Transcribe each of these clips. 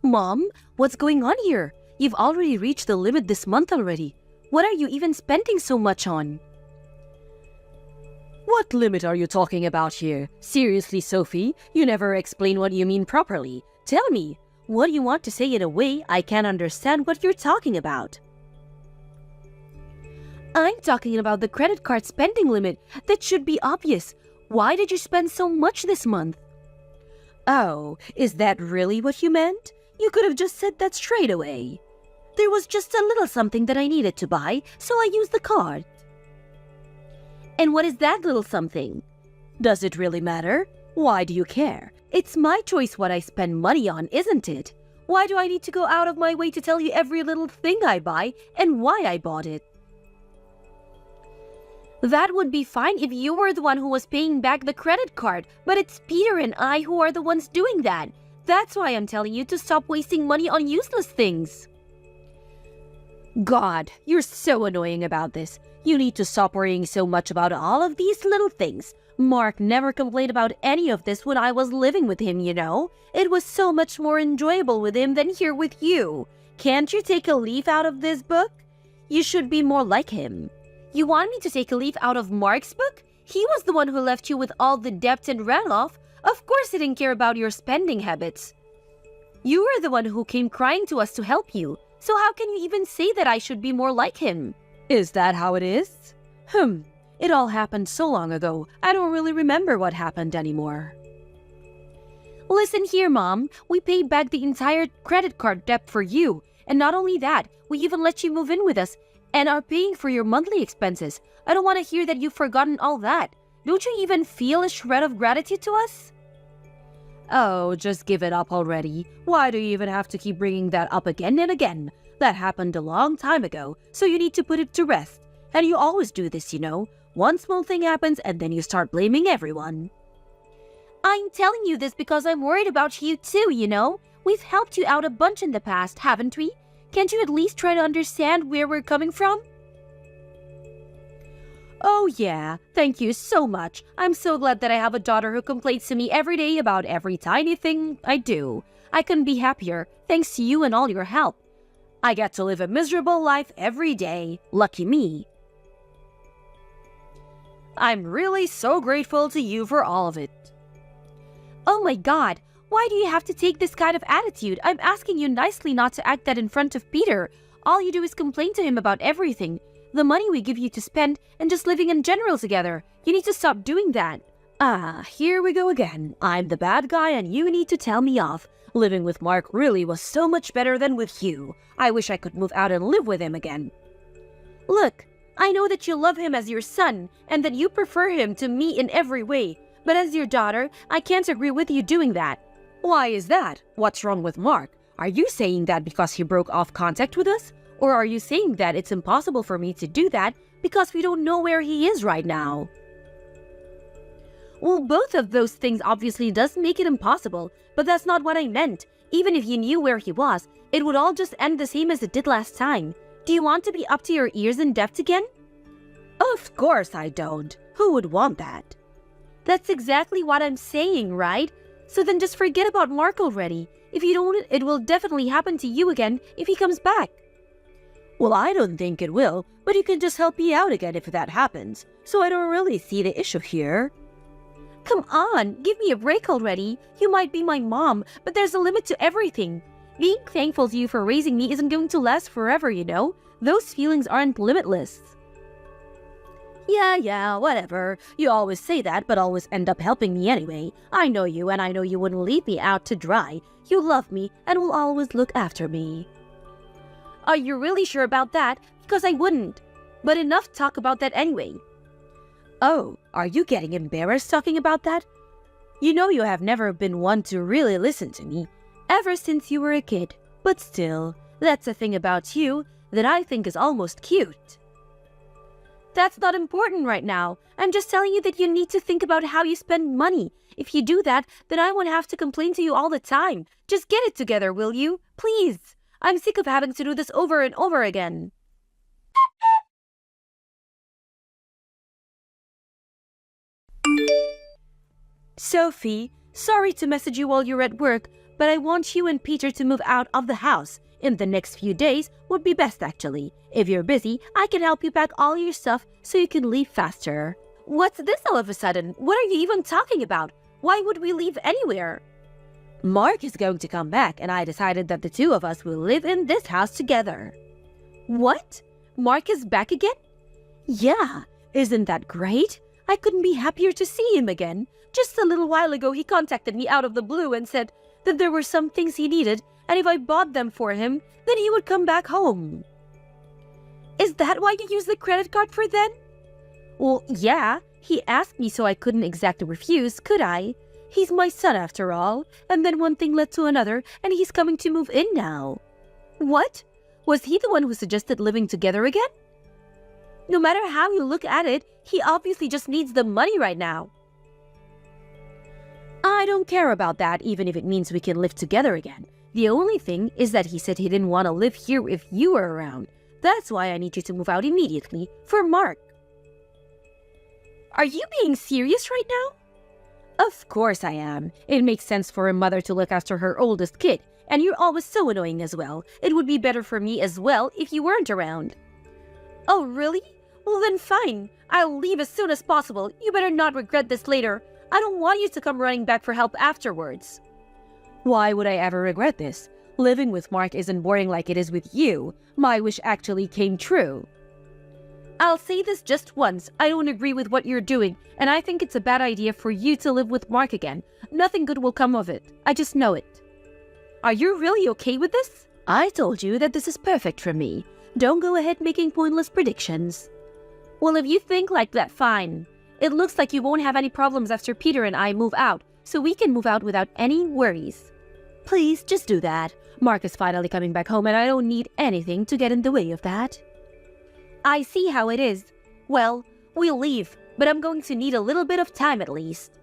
Mom, what's going on here? You've already reached the limit this month already. What are you even spending so much on? What limit are you talking about here? Seriously, Sophie, you never explain what you mean properly. Tell me, what do you want to say in a way I can't understand what you're talking about? I'm talking about the credit card spending limit. That should be obvious. Why did you spend so much this month? Oh, is that really what you meant? You could have just said that straight away. There was just a little something that I needed to buy, so I used the card. And what is that little something? Does it really matter? Why do you care? It's my choice what I spend money on, isn't it? Why do I need to go out of my way to tell you every little thing I buy and why I bought it? That would be fine if you were the one who was paying back the credit card, but it's Peter and I who are the ones doing that. That's why I'm telling you to stop wasting money on useless things. God, you're so annoying about this. You need to stop worrying so much about all of these little things. Mark never complained about any of this when I was living with him, you know. It was so much more enjoyable with him than here with you. Can't you take a leaf out of this book? You should be more like him. You want me to take a leaf out of Mark's book? He was the one who left you with all the debt and ran off. Of course he didn't care about your spending habits. You were the one who came crying to us to help you. So how can you even say that I should be more like him? Is that how it is? It all happened so long ago, I don't really remember what happened anymore. Listen here, Mom. We paid back the entire credit card debt for you. And not only that, we even let you move in with us and are paying for your monthly expenses. I don't want to hear that you've forgotten all that. Don't you even feel a shred of gratitude to us? Oh, just give it up already. Why do you even have to keep bringing that up again and again? That happened a long time ago, so you need to put it to rest. And you always do this, you know. One small thing happens and then you start blaming everyone. I'm telling you this because I'm worried about you too, you know. We've helped you out a bunch in the past, haven't we? Can't you at least try to understand where we're coming from? Oh yeah, thank you so much. I'm so glad that I have a daughter who complains to me every day about every tiny thing I do. I couldn't be happier, thanks to you and all your help. I get to live a miserable life every day. Lucky me. I'm really so grateful to you for all of it. Oh my God, why do you have to take this kind of attitude? I'm asking you nicely not to act that in front of Peter. All you do is complain to him about everything. The money we give you to spend and just living in general together. You need to stop doing that. Ah, here we go again. I'm the bad guy and you need to tell me off. Living with Mark really was so much better than with you. I wish I could move out and live with him again. Look, I know that you love him as your son and that you prefer him to me in every way. But as your daughter, I can't agree with you doing that. Why is that? What's wrong with Mark? Are you saying that because he broke off contact with us? Or are you saying that it's impossible for me to do that because we don't know where he is right now? Well, both of those things obviously does make it impossible, but that's not what I meant. Even if you knew where he was, it would all just end the same as it did last time. Do you want to be up to your ears in debt again? Of course I don't. Who would want that? That's exactly what I'm saying, right? So then just forget about Mark already. If you don't, it will definitely happen to you again if he comes back. Well, I don't think it will, but you can just help me out again if that happens. So I don't really see the issue here. Come on, give me a break already. You might be my mom, but there's a limit to everything. Being thankful to you for raising me isn't going to last forever, you know? Those feelings aren't limitless. Yeah, whatever. You always say that, but always end up helping me anyway. I know you, and I know you wouldn't leave me out to dry. You love me and will always look after me. Are you really sure about that? Because I wouldn't. But enough talk about that anyway. Oh, are you getting embarrassed talking about that? You know you have never been one to really listen to me, ever since you were a kid. But still, that's a thing about you that I think is almost cute. That's not important right now. I'm just telling you that you need to think about how you spend money. If you do that, then I won't have to complain to you all the time. Just get it together, will you? Please. I'm sick of having to do this over and over again. Sophie, Sorry to message you while you're at work, but I want you and Peter to move out of the house. In the next few days would be best actually. If you're busy, I can help you pack all your stuff so you can leave faster. What's this all of a sudden? What are you even talking about? Why would we leave anywhere? Mark is going to come back, and I decided that the two of us will live in this house together. What? Mark is back again? Yeah, isn't that great? I couldn't be happier to see him again. Just a little while ago, he contacted me out of the blue and said that there were some things he needed, and if I bought them for him, then he would come back home. Is that why you used the credit card for then? Well, yeah, he asked me, so I couldn't exactly refuse, could I? He's my son after all, and then one thing led to another, and he's coming to move in now. What? Was he the one who suggested living together again? No matter how you look at it, he obviously just needs the money right now. I don't care about that, even if it means we can live together again. The only thing is that he said he didn't want to live here if you were around. That's why I need you to move out immediately, for Mark. Are you being serious right now? Of course I am. It makes sense for a mother to look after her oldest kid, and you're always so annoying as well. It would be better for me as well if you weren't around. Oh, really? Well then fine. I'll leave as soon as possible. You better not regret this later. I don't want you to come running back for help afterwards. Why would I ever regret this? Living with Mark isn't boring like it is with you. My wish actually came true. I'll say this just once. I don't agree with what you're doing, and I think it's a bad idea for you to live with Mark again. Nothing good will come of it. I just know it. Are you really okay with this? I told you that this is perfect for me. Don't go ahead making pointless predictions. Well, if you think like that, fine. It looks like you won't have any problems after Peter and I move out, so we can move out without any worries. Please, just do that. Mark is finally coming back home, and I don't need anything to get in the way of that. I see how it is. Well, we'll leave, but I'm going to need a little bit of time at least.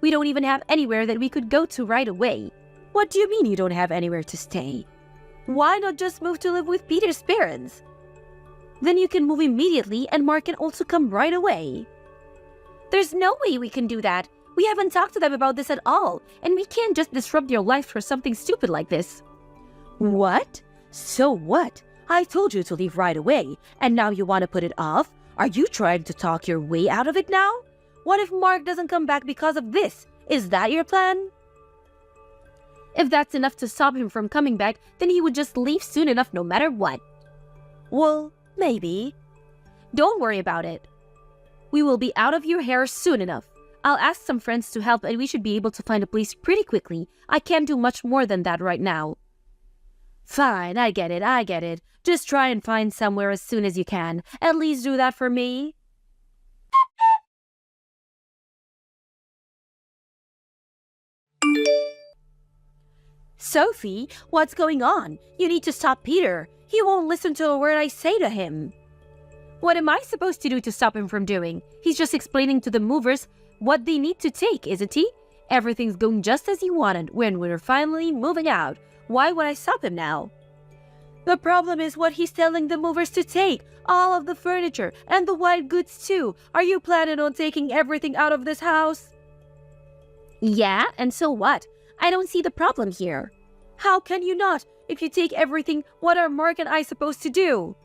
We don't even have anywhere that we could go to right away. What do you mean you don't have anywhere to stay? Why not just move to live with Peter's parents? Then you can move immediately and Mark can also come right away. There's no way we can do that. We haven't talked to them about this at all, and we can't just disrupt your life for something stupid like this. What? So what? I told you to leave right away, and now you want to put it off? Are you trying to talk your way out of it now? What if Mark doesn't come back because of this? Is that your plan? If that's enough to stop him from coming back, then he would just leave soon enough no matter what. Well, maybe. Don't worry about it. We will be out of your hair soon enough. I'll ask some friends to help and we should be able to find a place pretty quickly. I can't do much more than that right now. Fine, I get it. Just try and find somewhere as soon as you can. At least do that for me. Sophie, what's going on? You need to stop Peter. He won't listen to a word I say to him. What am I supposed to do to stop him from doing? He's just explaining to the movers what they need to take, isn't he? Everything's going just as he wanted when we're finally moving out. Why would I stop him now? The problem is what he's telling the movers to take. All of the furniture and the white goods too. Are you planning on taking everything out of this house? Yeah, and so what? I don't see the problem here. How can you not? If you take everything, what are Mark and I supposed to do?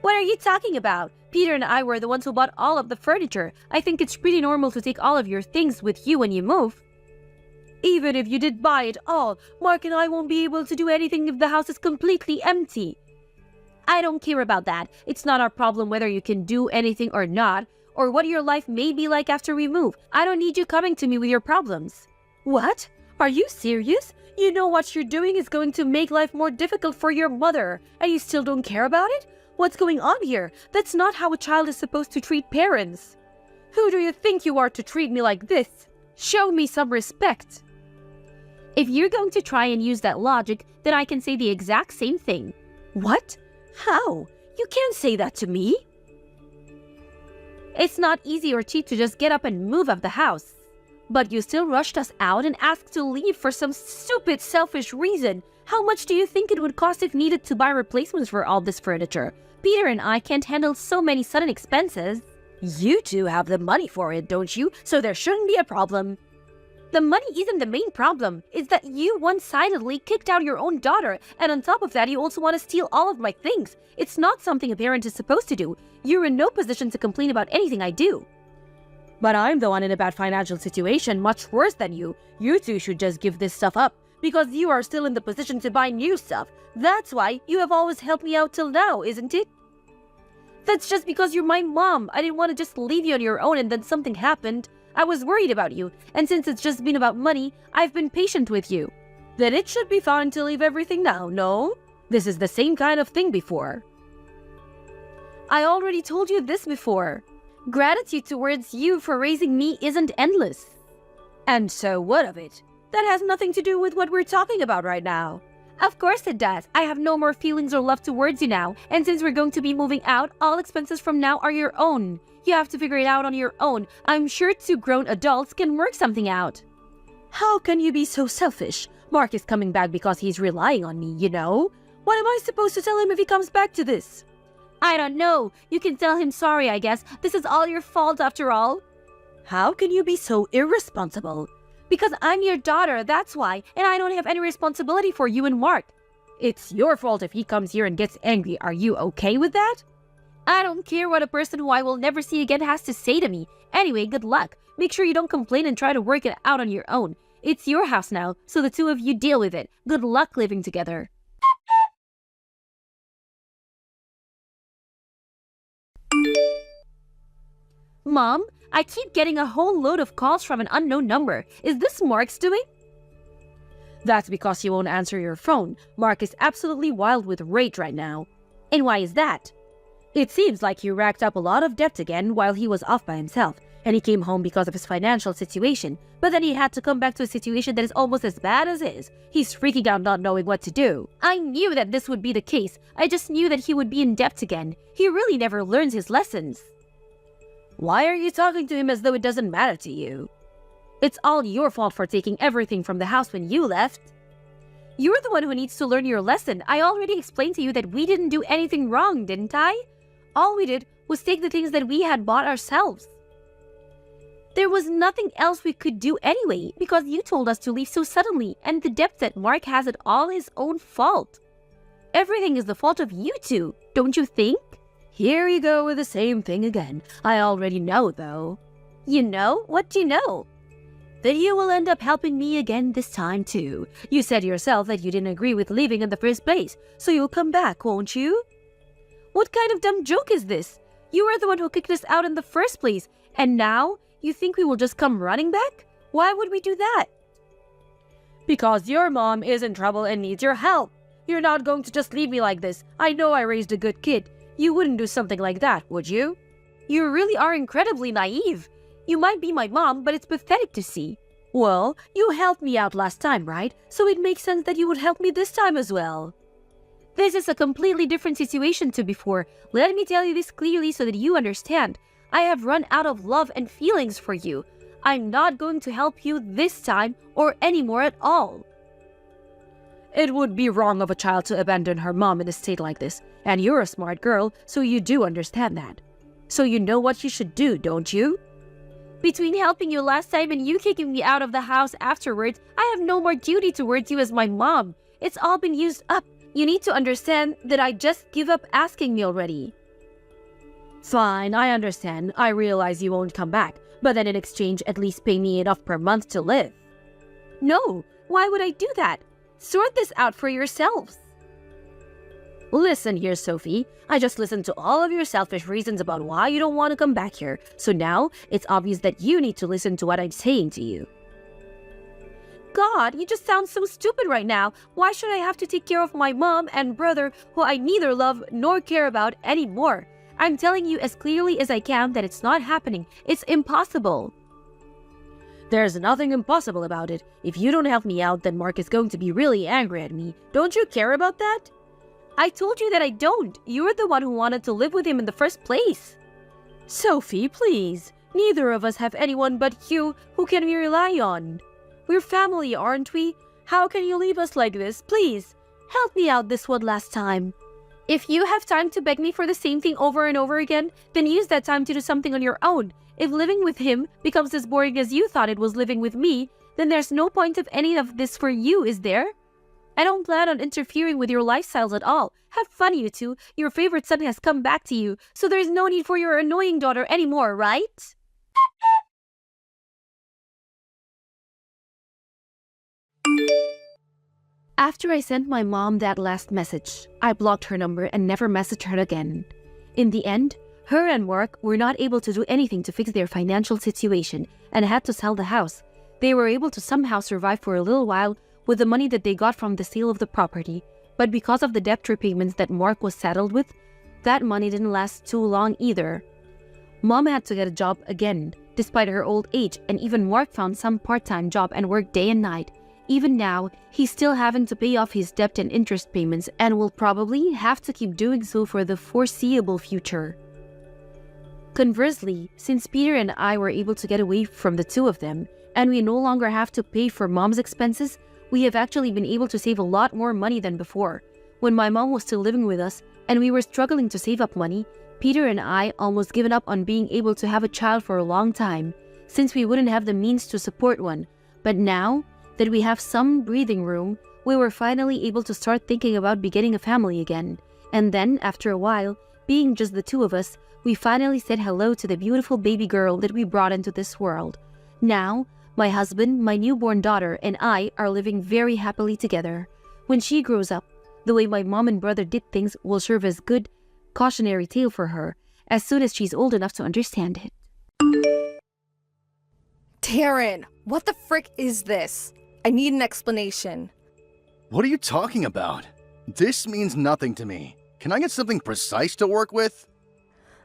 What are you talking about? Peter and I were the ones who bought all of the furniture. I think it's pretty normal to take all of your things with you when you move. Even if you did buy it all, Mark and I won't be able to do anything if the house is completely empty. I don't care about that. It's not our problem whether you can do anything or not, or what your life may be like after we move. I don't need you coming to me with your problems. What? Are you serious? You know what you're doing is going to make life more difficult for your mother, and you still don't care about it? What's going on here? That's not how a child is supposed to treat parents. Who do you think you are to treat me like this? Show me some respect. If you're going to try and use that logic, then I can say the exact same thing. What? How? You can't say that to me. It's not easy or cheap to just get up and move out of the house. But you still rushed us out and asked to leave for some stupid, selfish reason. How much do you think it would cost if needed to buy replacements for all this furniture? Peter and I can't handle so many sudden expenses. You two have the money for it, don't you? So there shouldn't be a problem. The money isn't the main problem. It's that you one-sidedly kicked out your own daughter, and on top of that, you also want to steal all of my things. It's not something a parent is supposed to do. You're in no position to complain about anything I do. But I'm the one in a bad financial situation, much worse than you. You two should just give this stuff up, because you are still in the position to buy new stuff. That's why you have always helped me out till now, isn't it? That's just because you're my mom. I didn't want to just leave you on your own and then something happened. I was worried about you, and since it's just been about money, I've been patient with you. Then it should be fine to leave everything now, no? This is the same kind of thing before. I already told you this before. Gratitude towards you for raising me isn't endless. And so what of it? That has nothing to do with what we're talking about right now. Of course it does. I have no more feelings or love towards you now, and since we're going to be moving out, all expenses from now are your own. You have to figure it out on your own. I'm sure two grown adults can work something out. How can you be so selfish? Mark is coming back because he's relying on me, you know? What am I supposed to tell him if he comes back to this? I don't know. You can tell him sorry, I guess. This is all your fault after all. How can you be so irresponsible? Because I'm your daughter, that's why, and I don't have any responsibility for you and Mark. It's your fault if he comes here and gets angry. Are you okay with that? I don't care what a person who I will never see again has to say to me. Anyway, good luck. Make sure you don't complain and try to work it out on your own. It's your house now, so the two of you deal with it. Good luck living together. Mom, I keep getting a whole load of calls from an unknown number. Is this Mark's doing? That's because he won't answer your phone. Mark is absolutely wild with rage right now. And why is that? It seems like he racked up a lot of debt again while he was off by himself, and he came home because of his financial situation, but then he had to come back to a situation that is almost as bad as his. He's freaking out not knowing what to do. I knew that this would be the case. I just knew that he would be in debt again. He really never learns his lessons. Why are you talking to him as though it doesn't matter to you? It's all your fault for taking everything from the house when you left. You're the one who needs to learn your lesson. I already explained to you that we didn't do anything wrong, didn't I? All we did was take the things that we had bought ourselves. There was nothing else we could do anyway, because you told us to leave so suddenly, and the debt that Mark has it all his own fault. Everything is the fault of you two, don't you think? Here you go with the same thing again. I already know, though. You know? What do you know? That you will end up helping me again this time, too. You said yourself that you didn't agree with leaving in the first place, so you'll come back, won't you? What kind of dumb joke is this? You were the one who kicked us out in the first place, and now you think we will just come running back? Why would we do that? Because your mom is in trouble and needs your help. You're not going to just leave me like this. I know I raised a good kid. You wouldn't do something like that, would you? You really are incredibly naive. You might be my mom, but it's pathetic to see. Well, you helped me out last time, right? So it makes sense that you would help me this time as well. This is a completely different situation to before. Let me tell you this clearly so that you understand. I have run out of love and feelings for you. I'm not going to help you this time or anymore at all. It would be wrong of a child to abandon her mom in a state like this. And you're a smart girl, so you do understand that. So you know what you should do, don't you? Between helping you last time and you kicking me out of the house afterwards, I have no more duty towards you as my mom. It's all been used up. You need to understand that I just give up asking me already. Fine, I understand. I realize you won't come back. But then in exchange, at least pay me enough per month to live. No, why would I do that? Sort this out for yourselves. Listen here, Sophie. I just listened to all of your selfish reasons about why you don't want to come back here. So now, it's obvious that you need to listen to what I'm saying to you. God, you just sound so stupid right now. Why should I have to take care of my mom and brother who I neither love nor care about anymore? I'm telling you as clearly as I can that it's not happening. It's impossible. There's nothing impossible about it. If you don't help me out, then Mark is going to be really angry at me. Don't you care about that? I told you that I don't. You're the one who wanted to live with him in the first place. Sophie, please. Neither of us have anyone but you who can we rely on. We're family, aren't we? How can you leave us like this? Please, help me out this one last time. If you have time to beg me for the same thing over and over again, then use that time to do something on your own. If living with him becomes as boring as you thought it was living with me, then there's no point of any of this for you, is there? I don't plan on interfering with your lifestyles at all. Have fun, you two. Your favorite son has come back to you, so there's no need for your annoying daughter anymore, right? After I sent my mom that last message, I blocked her number and never messaged her again. In the end, her and Mark were not able to do anything to fix their financial situation and had to sell the house. They were able to somehow survive for a little while with the money that they got from the sale of the property, but because of the debt repayments that Mark was saddled with, that money didn't last too long either. Mom had to get a job again, despite her old age, and even Mark found some part-time job and worked day and night. Even now, he's still having to pay off his debt and interest payments and will probably have to keep doing so for the foreseeable future. Conversely, since Peter and I were able to get away from the two of them, and we no longer have to pay for mom's expenses, we have actually been able to save a lot more money than before. When my mom was still living with us and we were struggling to save up money, Peter and I almost given up on being able to have a child for a long time, since we wouldn't have the means to support one. But now that we have some breathing room, we were finally able to start thinking about begetting a family again. And then, after a while, being just the two of us, we finally said hello to the beautiful baby girl that we brought into this world. Now, my husband, my newborn daughter, and I are living very happily together. When she grows up, the way my mom and brother did things will serve as good cautionary tale for her as soon as she's old enough to understand it. Taryn, what the frick is this? I need an explanation. What are you talking about? This means nothing to me. Can I get something precise to work with?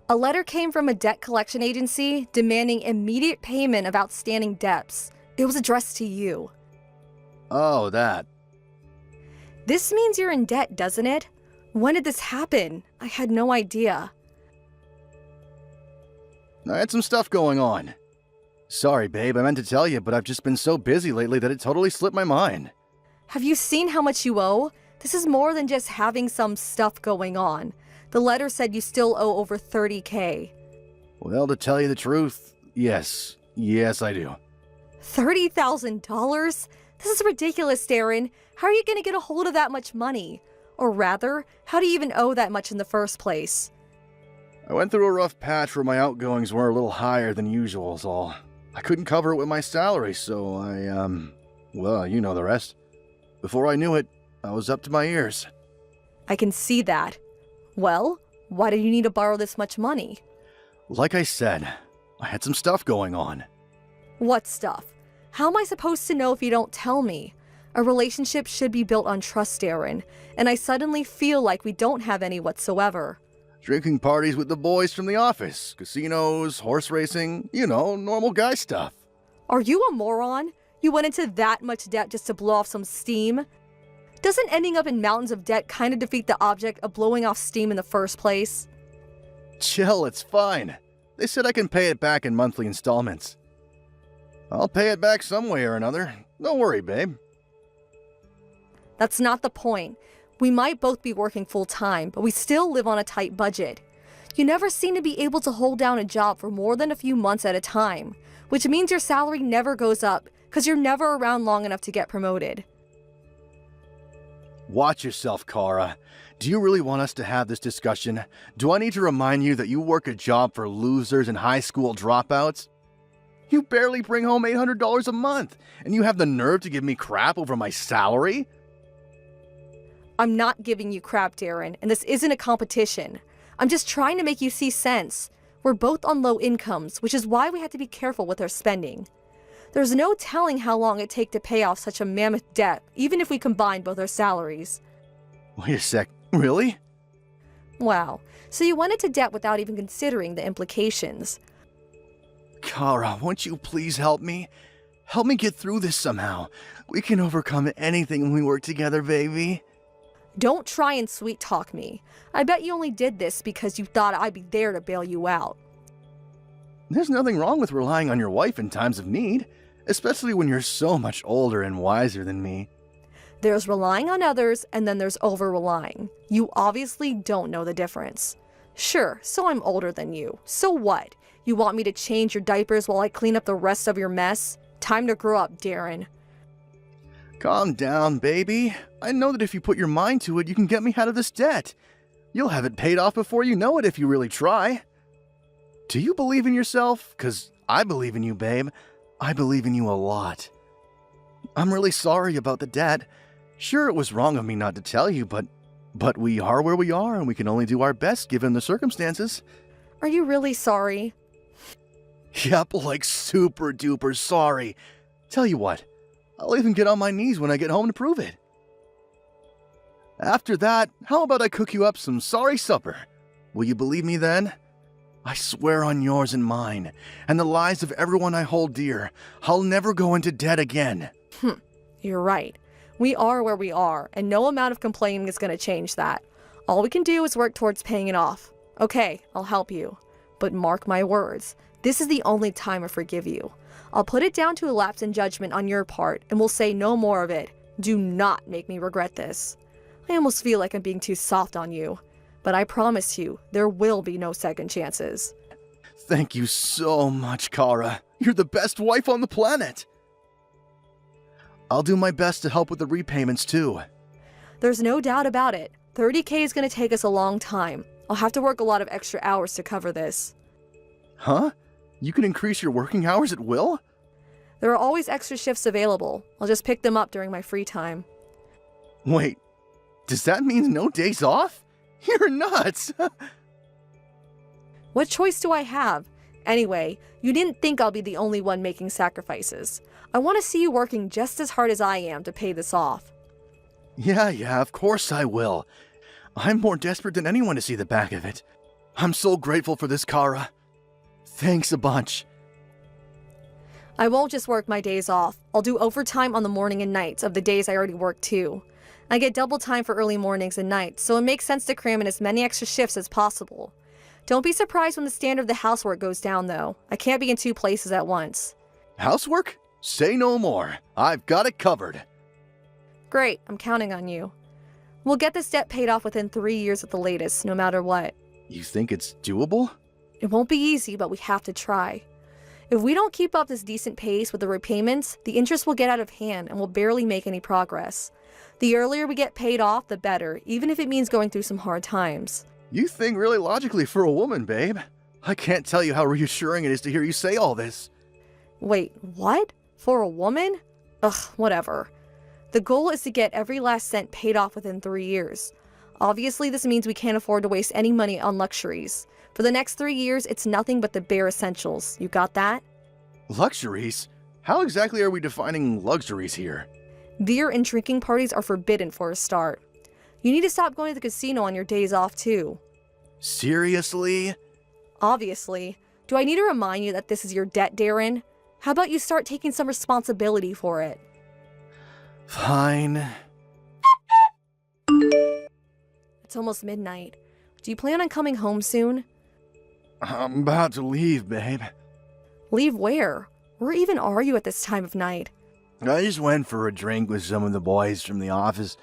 A letter came from a debt collection agency demanding immediate payment of outstanding debts. It was addressed to you. Oh, that. This means you're in debt, doesn't it? When did this happen? I had no idea. I had some stuff going on. Sorry, babe, I meant to tell you, but I've just been so busy lately that it totally slipped my mind. Have you seen how much you owe? This is more than just having some stuff going on. The letter said you still owe over $30,000. Well, to tell you the truth, yes, I do. $30,000? This is ridiculous, Darren. How are you going to get a hold of that much money? Or rather, how do you even owe that much in the first place? I went through a rough patch where my outgoings were a little higher than usual, is all. I couldn't cover it with my salary, so well, you know the rest. Before I knew it, I was up to my ears. I can see that. Well, why do you need to borrow this much money? Like I said, I had some stuff going on. What stuff? How am I supposed to know if you don't tell me? A relationship should be built on trust, Darren, and I suddenly feel like we don't have any whatsoever. Drinking parties with the boys from the office, casinos, horse racing, you know, normal guy stuff. Are you a moron? You went into that much debt just to blow off some steam? Doesn't ending up in mountains of debt kind of defeat the object of blowing off steam in the first place? Chill, it's fine. They said I can pay it back in monthly installments. I'll pay it back some way or another. Don't worry, babe. That's not the point. We might both be working full-time, but we still live on a tight budget. You never seem to be able to hold down a job for more than a few months at a time, which means your salary never goes up because you're never around long enough to get promoted. Watch yourself, Kara. Do you really want us to have this discussion? Do I need to remind you that you work a job for losers and high school dropouts? You barely bring home $800 a month, and you have the nerve to give me crap over my salary? I'm not giving you crap, Darren, and this isn't a competition. I'm just trying to make you see sense. We're both on low incomes, which is why we have to be careful with our spending. There's no telling how long it'd take to pay off such a mammoth debt, even if we combine both our salaries. Wait a sec, really? Wow, so you went into debt without even considering the implications. Kara, won't you please help me? Help me get through this somehow. We can overcome anything when we work together, baby. Don't try and sweet talk me. I bet you only did this because you thought I'd be there to bail you out. There's nothing wrong with relying on your wife in times of need, especially when you're so much older and wiser than me. There's relying on others, and then there's over-relying. You obviously don't know the difference. Sure, so I'm older than you. So what? You want me to change your diapers while I clean up the rest of your mess? Time to grow up, Darren. Calm down, baby. I know that if you put your mind to it, you can get me out of this debt. You'll have it paid off before you know it if you really try. Do you believe in yourself? 'Cause I believe in you, babe. I believe in you a lot. I'm really sorry about the debt. Sure, it was wrong of me not to tell you, but we are where we are and we can only do our best given the circumstances. Are you really sorry? Yep, like super duper sorry. Tell you what, I'll even get on my knees when I get home to prove it. After that, how about I cook you up some sorry supper? Will you believe me then? I swear on yours and mine, and the lives of everyone I hold dear, I'll never go into debt again. You're right. We are where we are, and no amount of complaining is going to change that. All we can do is work towards paying it off. Okay, I'll help you. But mark my words, this is the only time I forgive you. I'll put it down to a lapse in judgment on your part, and we'll say no more of it. Do not make me regret this. I almost feel like I'm being too soft on you. But I promise you, there will be no second chances. Thank you so much, Kara. You're the best wife on the planet. I'll do my best to help with the repayments too. There's no doubt about it. 30K is going to take us a long time. I'll have to work a lot of extra hours to cover this. Huh? You can increase your working hours at will? There are always extra shifts available. I'll just pick them up during my free time. Wait, does that mean no days off? You're nuts! What choice do I have? Anyway, you didn't think I'll be the only one making sacrifices. I want to see you working just as hard as I am to pay this off. Yeah, of course I will. I'm more desperate than anyone to see the back of it. I'm so grateful for this, Kara. Thanks a bunch. I won't just work my days off. I'll do overtime on the morning and nights of the days I already work too. I get double time for early mornings and nights, so it makes sense to cram in as many extra shifts as possible. Don't be surprised when the standard of the housework goes down, though. I can't be in two places at once. Housework? Say no more. I've got it covered. Great, I'm counting on you. We'll get this debt paid off within 3 years at the latest, no matter what. You think it's doable? It won't be easy, but we have to try. If we don't keep up this decent pace with the repayments, the interest will get out of hand and we'll barely make any progress. The earlier we get paid off, the better, even if it means going through some hard times. You think really logically for a woman, babe. I can't tell you how reassuring it is to hear you say all this. Wait, what? For a woman? Ugh, whatever. The goal is to get every last cent paid off within 3 years. Obviously, this means we can't afford to waste any money on luxuries. For the next 3 years, it's nothing but the bare essentials. You got that? Luxuries? How exactly are we defining luxuries here? Beer and drinking parties are forbidden for a start. You need to stop going to the casino on your days off, too. Seriously? Obviously. Do I need to remind you that this is your debt, Darren? How about you start taking some responsibility for it? Fine. It's almost midnight. Do you plan on coming home soon? I'm about to leave, babe. Leave where? Where even are you at this time of night? I just went for a drink with some of the boys from the office.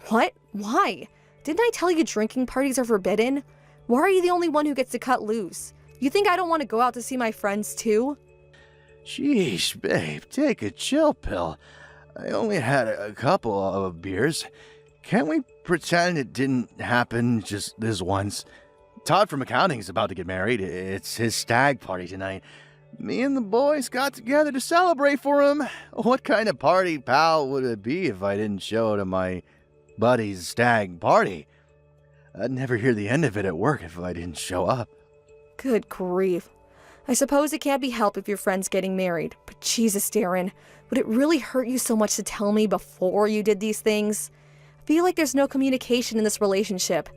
What? Why? Didn't I tell you drinking parties are forbidden? Why are you the only one who gets to cut loose? You think I don't want to go out to see my friends too? Sheesh, babe, take a chill pill. I only had a couple of beers. Can't we pretend it didn't happen just this once? Todd from accounting is about to get married. It's his stag party tonight. Me and the boys got together to celebrate for him. What kind of party, pal, would it be if I didn't show to my buddy's stag party? I'd never hear the end of it at work if I didn't show up. Good grief. I suppose it can't be helped if your friend's getting married, but Jesus, Darren, would it really hurt you so much to tell me before you did these things? I feel like there's no communication in this relationship.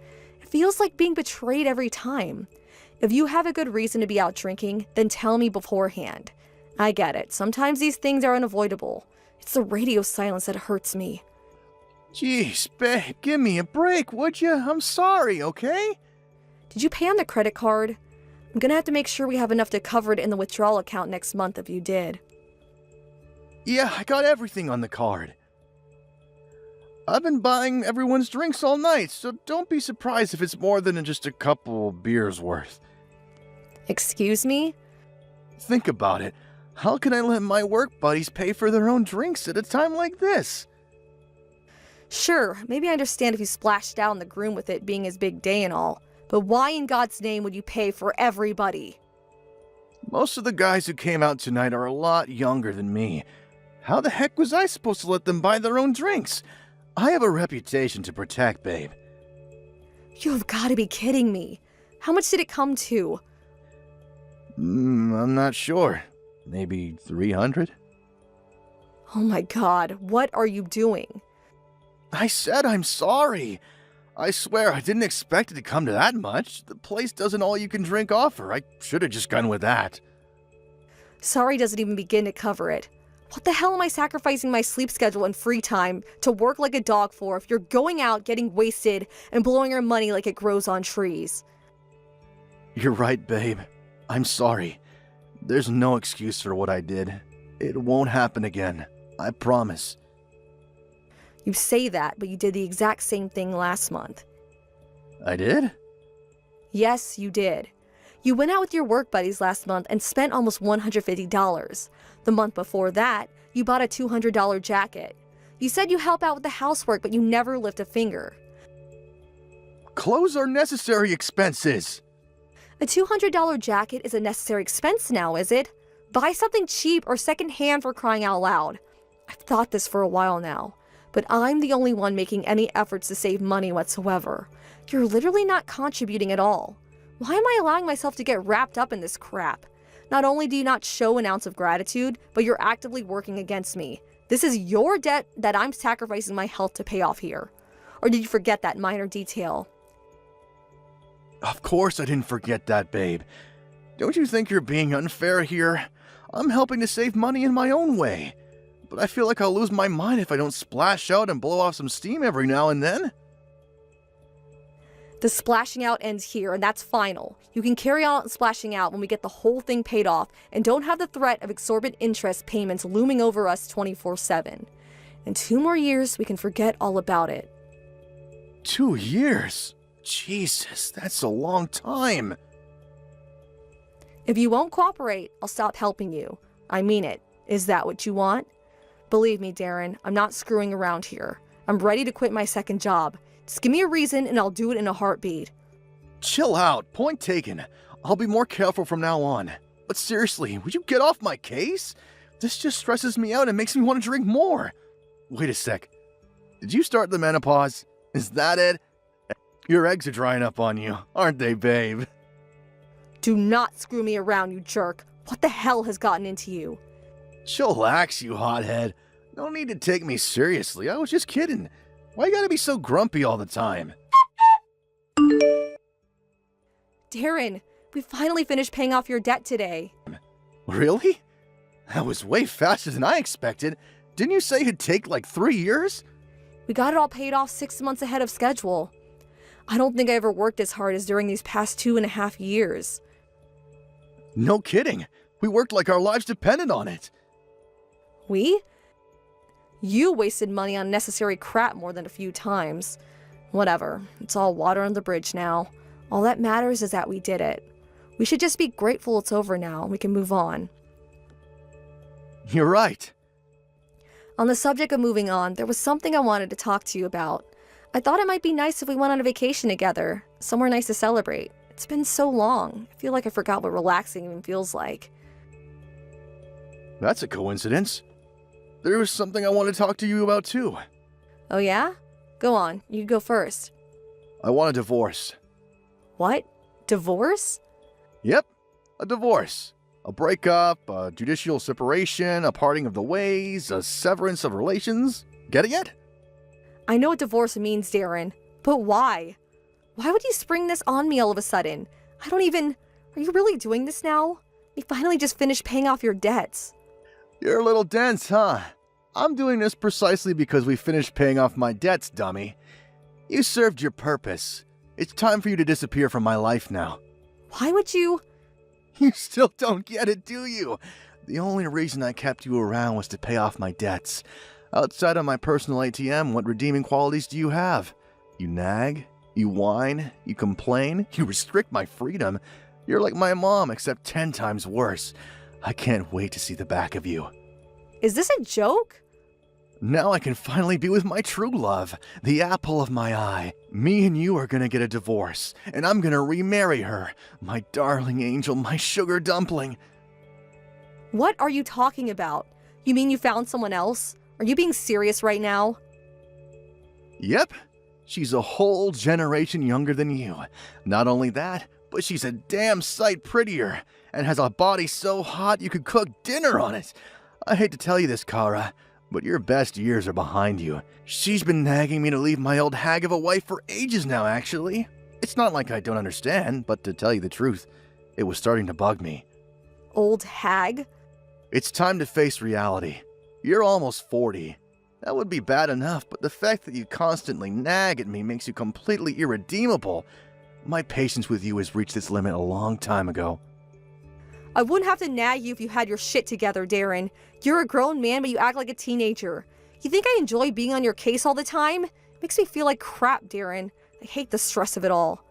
It feels like being betrayed every time. If you have a good reason to be out drinking, then tell me beforehand. I get it. Sometimes these things are unavoidable. It's the radio silence that hurts me. Jeez, babe, give me a break, would you? I'm sorry, okay? Did you pay on the credit card? I'm gonna have to make sure we have enough to cover it in the withdrawal account next month if you did. Yeah, I got everything on the card. I've been buying everyone's drinks all night, so don't be surprised if it's more than just a couple beers worth. Excuse me? Think about it. How can I let my work buddies pay for their own drinks at a time like this? Sure, maybe I understand if you splashed out in the groom with it being his big day and all, but why in God's name would you pay for everybody? Most of the guys who came out tonight are a lot younger than me. How the heck was I supposed to let them buy their own drinks? I have a reputation to protect, babe. You've got to be kidding me. How much did it come to? I'm not sure. Maybe 300? Oh my God, what are you doing? I said I'm sorry. I swear I didn't expect it to come to that much. The place does an all-you-can-drink offer. I should have just gone with that. Sorry doesn't even begin to cover it. What the hell am I sacrificing my sleep schedule and free time to work like a dog for if you're going out, getting wasted, and blowing your money like it grows on trees? You're right, babe. I'm sorry. There's no excuse for what I did. It won't happen again. I promise. You say that, but you did the exact same thing last month. I did? Yes, you did. You went out with your work buddies last month and spent almost $150. The month before that, you bought a $200 jacket. You said you help out with the housework, but you never lift a finger. Clothes are necessary expenses. A $200 jacket is a necessary expense now, is it? Buy something cheap or secondhand for crying out loud. I've thought this for a while now, but I'm the only one making any efforts to save money whatsoever. You're literally not contributing at all. Why am I allowing myself to get wrapped up in this crap? Not only do you not show an ounce of gratitude, but you're actively working against me. This is your debt that I'm sacrificing my health to pay off here. Or did you forget that minor detail? Of course I didn't forget that, babe. Don't you think you're being unfair here? I'm helping to save money in my own way. But I feel like I'll lose my mind if I don't splash out and blow off some steam every now and then. The splashing out ends here, and that's final. You can carry on splashing out when we get the whole thing paid off and don't have the threat of exorbitant interest payments looming over us 24/7. In 2 more years, we can forget all about it. 2 years? Jesus, that's a long time. If you won't cooperate, I'll stop helping you. I mean it. Is that what you want? Believe me, Darren, I'm not screwing around here. I'm ready to quit my second job. Just give me a reason and I'll do it in a heartbeat. Chill out. Point taken. I'll be more careful from now on. But seriously, would you get off my case? This just stresses me out and makes me want to drink more. Wait a sec. Did you start the menopause? Is that it? Your eggs are drying up on you, aren't they, babe? Do not screw me around, you jerk. What the hell has gotten into you? Chillax, you hothead. No need to take me seriously. I was just kidding. Why you gotta be so grumpy all the time? Darren, we finally finished paying off your debt today. Really? That was way faster than I expected. Didn't you say it'd take like 3 years? We got it all paid off 6 months ahead of schedule. I don't think I ever worked as hard as during these past 2.5 years. No kidding. We worked like our lives depended on it. We? You wasted money on necessary crap more than a few times. Whatever. It's all water on the bridge now. All that matters is that we did it. We should just be grateful it's over now and we can move on. You're right. On the subject of moving on, there was something I wanted to talk to you about. I thought it might be nice if we went on a vacation together. Somewhere nice to celebrate. It's been so long. I feel like I forgot what relaxing even feels like. That's a coincidence. There was something I want to talk to you about too. Oh yeah? Go on. You go first. I want a divorce. What? Divorce? Yep, a divorce. A breakup, a judicial separation, a parting of the ways, a severance of relations. Get it yet? I know what divorce means, Darren. But why? Why would you spring this on me all of a sudden? I don't even... Are you really doing this now? We finally just finished paying off your debts. You're a little dense, huh? I'm doing this precisely because we finished paying off my debts, dummy. You served your purpose. It's time for you to disappear from my life now. Why would you... You still don't get it, do you? The only reason I kept you around was to pay off my debts. Outside of my personal ATM, what redeeming qualities do you have? You nag, you whine, you complain, you restrict my freedom. You're like my mom, except 10 times worse. I can't wait to see the back of you. Is this a joke? Now I can finally be with my true love, the apple of my eye. Me and you are gonna get a divorce, and I'm gonna remarry her. My darling angel, my sugar dumpling. What are you talking about? You mean you found someone else? Are you being serious right now? Yep, she's a whole generation younger than you. Not only that, but she's a damn sight prettier, and has a body so hot you could cook dinner on it. I hate to tell you this, Kara, but your best years are behind you. She's been nagging me to leave my old hag of a wife for ages now, actually. It's not like I don't understand, but to tell you the truth, it was starting to bug me. Old hag? It's time to face reality. You're almost 40. That would be bad enough, but the fact that you constantly nag at me makes you completely irredeemable. My patience with you has reached its limit a long time ago. I wouldn't have to nag you if you had your shit together, Darren. You're a grown man, but you act like a teenager. You think I enjoy being on your case all the time? It makes me feel like crap, Darren. I hate the stress of it all.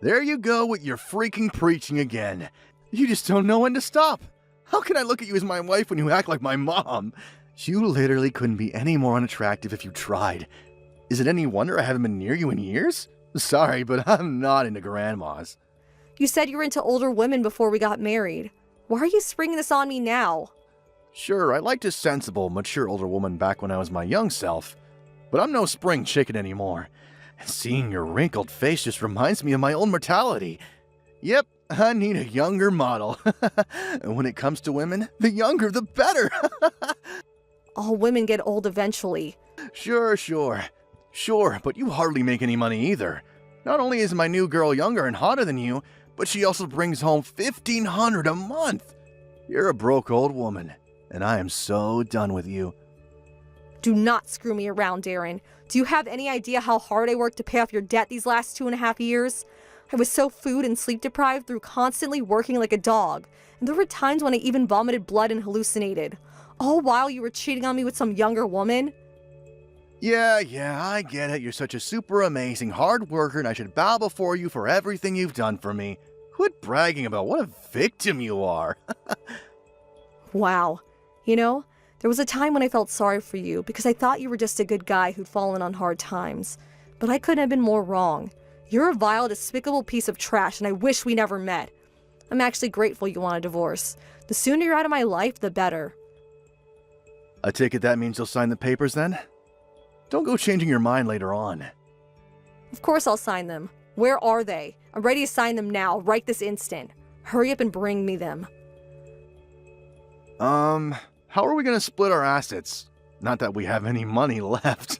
There you go with your freaking preaching again. You just don't know when to stop. How can I look at you as my wife when you act like my mom? You literally couldn't be any more unattractive if you tried. Is it any wonder I haven't been near you in years? Sorry, but I'm not into grandmas. You said you were into older women before we got married. Why are you springing this on me now? Sure, I liked a sensible, mature older woman back when I was my young self, but I'm no spring chicken anymore. And seeing your wrinkled face just reminds me of my own mortality. Yep, I need a younger model. And when it comes to women, the younger the better. All women get old eventually. Sure, but you hardly make any money either. Not only is my new girl younger and hotter than you, but she also brings home $1,500 a month. You're a broke old woman, and I am so done with you. Do not screw me around, Darren. Do you have any idea how hard I worked to pay off your debt these last 2.5 years? I was so food and sleep deprived through constantly working like a dog, and there were times when I even vomited blood and hallucinated. All while you were cheating on me with some younger woman? Yeah, I get it. You're such a super amazing hard worker, and I should bow before you for everything you've done for me. Quit bragging about what a victim you are. Wow. You know, there was a time when I felt sorry for you because I thought you were just a good guy who'd fallen on hard times. But I couldn't have been more wrong. You're a vile, despicable piece of trash, and I wish we never met. I'm actually grateful you want a divorce. The sooner you're out of my life, the better. I take it that means you'll sign the papers then? Don't go changing your mind later on. Of course I'll sign them. Where are they? I'm ready to sign them now, right this instant. Hurry up and bring me them. How are we gonna split our assets? Not that we have any money left.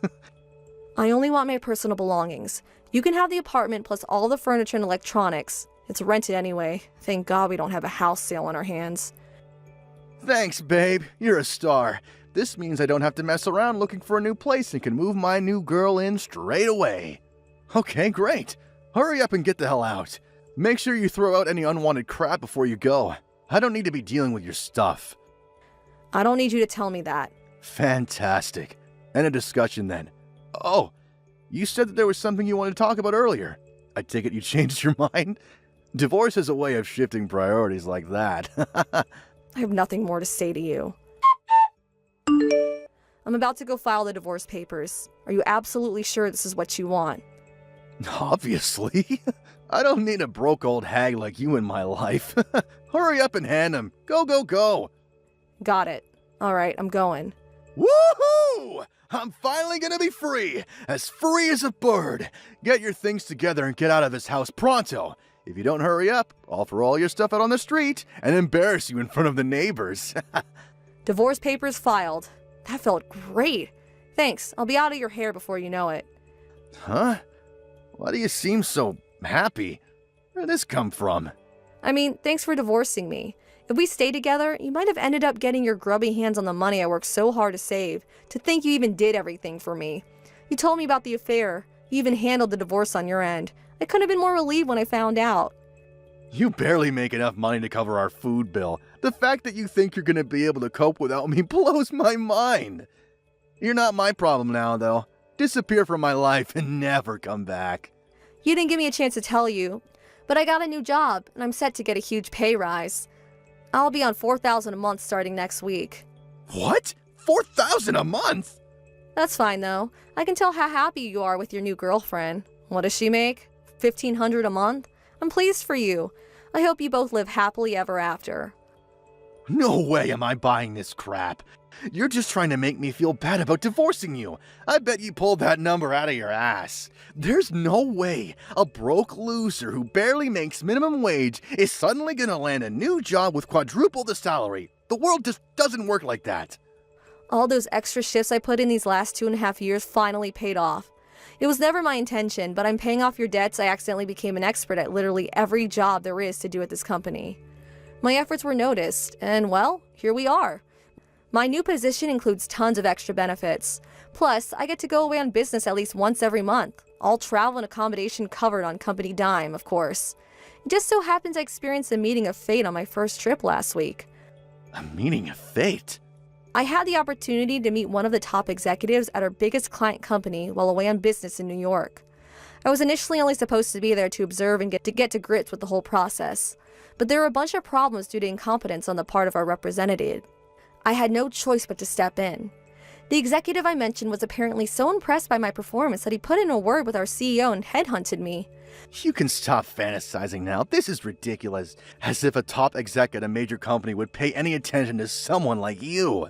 I only want my personal belongings. You can have the apartment plus all the furniture and electronics. It's rented anyway. Thank God we don't have a house sale on our hands. Thanks, babe. You're a star. This means I don't have to mess around looking for a new place and can move my new girl in straight away. Okay, great. Hurry up and get the hell out. Make sure you throw out any unwanted crap before you go. I don't need to be dealing with your stuff. I don't need you to tell me that. Fantastic. End of discussion then. Oh, you said that there was something you wanted to talk about earlier. I take it you changed your mind? Divorce is a way of shifting priorities like that. I have nothing more to say to you. I'm about to go file the divorce papers. Are you absolutely sure this is what you want? Obviously. I don't need a broke old hag like you in my life. Hurry up and hand them. Go. Got it. All right, I'm going. Woohoo! I'm finally gonna be free as a bird. Get your things together and get out of this house pronto. If you don't hurry up, I'll throw all your stuff out on the street and embarrass you in front of the neighbors. Divorce papers filed. That felt great. Thanks. I'll be out of your hair before you know it. Huh? Why do you seem so happy? Where did this come from? I mean, thanks for divorcing me. If we stayed together, you might have ended up getting your grubby hands on the money I worked so hard to save. To think you even did everything for me. You told me about the affair. You even handled the divorce on your end. I couldn't have been more relieved when I found out. You barely make enough money to cover our food bill. The fact that you think you're gonna be able to cope without me blows my mind. You're not my problem now, though. Disappear from my life and never come back. You didn't give me a chance to tell you, but I got a new job, and I'm set to get a huge pay rise. I'll be on $4,000 a month starting next week. What? $4,000 a month? That's fine though. I can tell how happy you are with your new girlfriend. What does she make? $1,500 a month? I'm pleased for you. I hope you both live happily ever after. No way am I buying this crap. You're just trying to make me feel bad about divorcing you. I bet you pulled that number out of your ass. There's no way a broke loser who barely makes minimum wage is suddenly gonna land a new job with quadruple the salary. The world just doesn't work like that. All those extra shifts I put in these last 2.5 years finally paid off. It was never my intention, but I'm paying off your debts. I accidentally became an expert at literally every job there is to do at this company. My efforts were noticed, and well, here we are. My new position includes tons of extra benefits. Plus, I get to go away on business at least once every month. All travel and accommodation covered on company dime, of course. It just so happens I experienced a meeting of fate on my first trip last week. A meeting of fate? I had the opportunity to meet one of the top executives at our biggest client company while away on business in New York. I was initially only supposed to be there to observe and get to grips with the whole process, but there were a bunch of problems due to incompetence on the part of our representative. I had no choice but to step in. The executive I mentioned was apparently so impressed by my performance that he put in a word with our CEO and headhunted me. You can stop fantasizing now. This is ridiculous. As if a top exec at a major company would pay any attention to someone like you.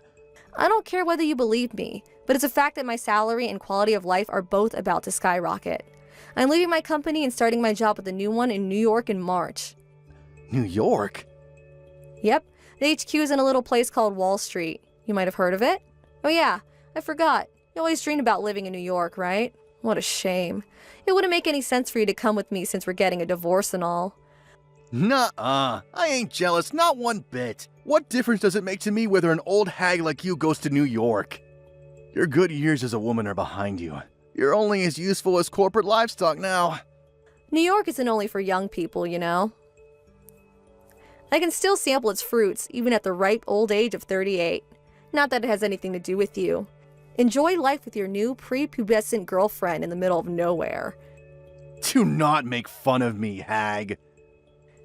I don't care whether you believe me, but it's a fact that my salary and quality of life are both about to skyrocket. I'm leaving my company and starting my job with a new one in New York in March. New York? Yep, the HQ is in a little place called Wall Street. You might have heard of it? Oh yeah, I forgot. You always dreamed about living in New York, right? What a shame. It wouldn't make any sense for you to come with me since we're getting a divorce and all. Nuh-uh. I ain't jealous, not one bit. What difference does it make to me whether an old hag like you goes to New York? Your good years as a woman are behind you. You're only as useful as corporate livestock now. New York isn't only for young people, you know. I can still sample its fruits, even at the ripe old age of 38. Not that it has anything to do with you. Enjoy life with your new prepubescent girlfriend in the middle of nowhere. Do not make fun of me, hag.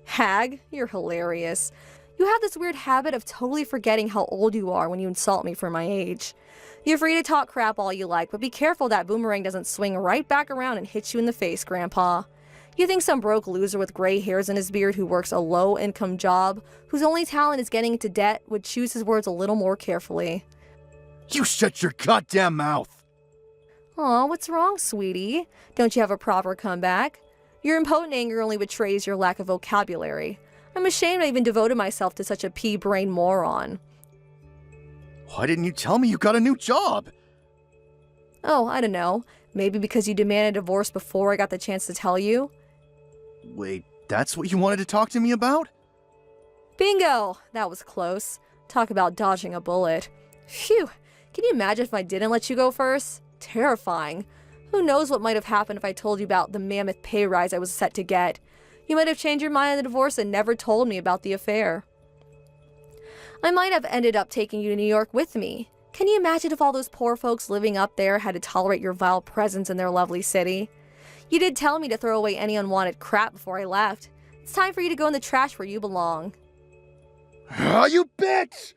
Hag, you're hilarious. You have this weird habit of totally forgetting how old you are when you insult me for my age. You're free to talk crap all you like, but be careful that boomerang doesn't swing right back around and hit you in the face, Grandpa. You think some broke loser with gray hairs in his beard who works a low-income job, whose only talent is getting into debt, would choose his words a little more carefully? You shut your goddamn mouth! Aw, what's wrong, sweetie? Don't you have a proper comeback? Your impotent anger only betrays your lack of vocabulary. I'm ashamed I even devoted myself to such a pea-brain moron. Why didn't you tell me you got a new job? Oh, I don't know. Maybe because you demanded a divorce before I got the chance to tell you? Wait, that's what you wanted to talk to me about? Bingo! That was close. Talk about dodging a bullet. Phew! Can you imagine if I didn't let you go first? Terrifying. Who knows what might have happened if I told you about the mammoth pay rise I was set to get. You might have changed your mind on the divorce and never told me about the affair. I might have ended up taking you to New York with me. Can you imagine if all those poor folks living up there had to tolerate your vile presence in their lovely city? You did tell me to throw away any unwanted crap before I left. It's time for you to go in the trash where you belong. Ah, you bitch!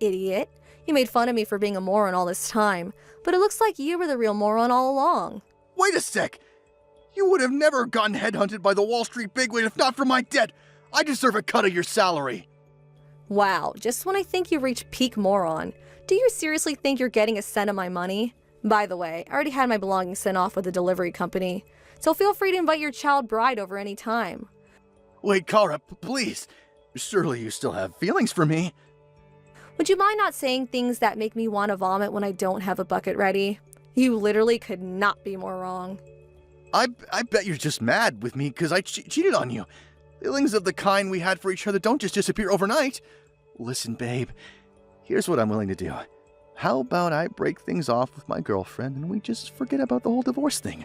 Idiot. You made fun of me for being a moron all this time, but it looks like you were the real moron all along. Wait a sec! You would have never gotten headhunted by the Wall Street bigwig if not for my debt! I deserve a cut of your salary! Wow, just when I think you've reached peak moron. Do you seriously think you're getting a cent of my money? By the way, I already had my belongings sent off with the delivery company, so feel free to invite your child bride over any time. Wait, Kara, please. Surely you still have feelings for me. Would you mind not saying things that make me want to vomit when I don't have a bucket ready? You literally could not be more wrong. I bet you're just mad with me because I cheated on you. Feelings of the kind we had for each other don't just disappear overnight. Listen, babe, here's what I'm willing to do. How about I break things off with my girlfriend and we just forget about the whole divorce thing?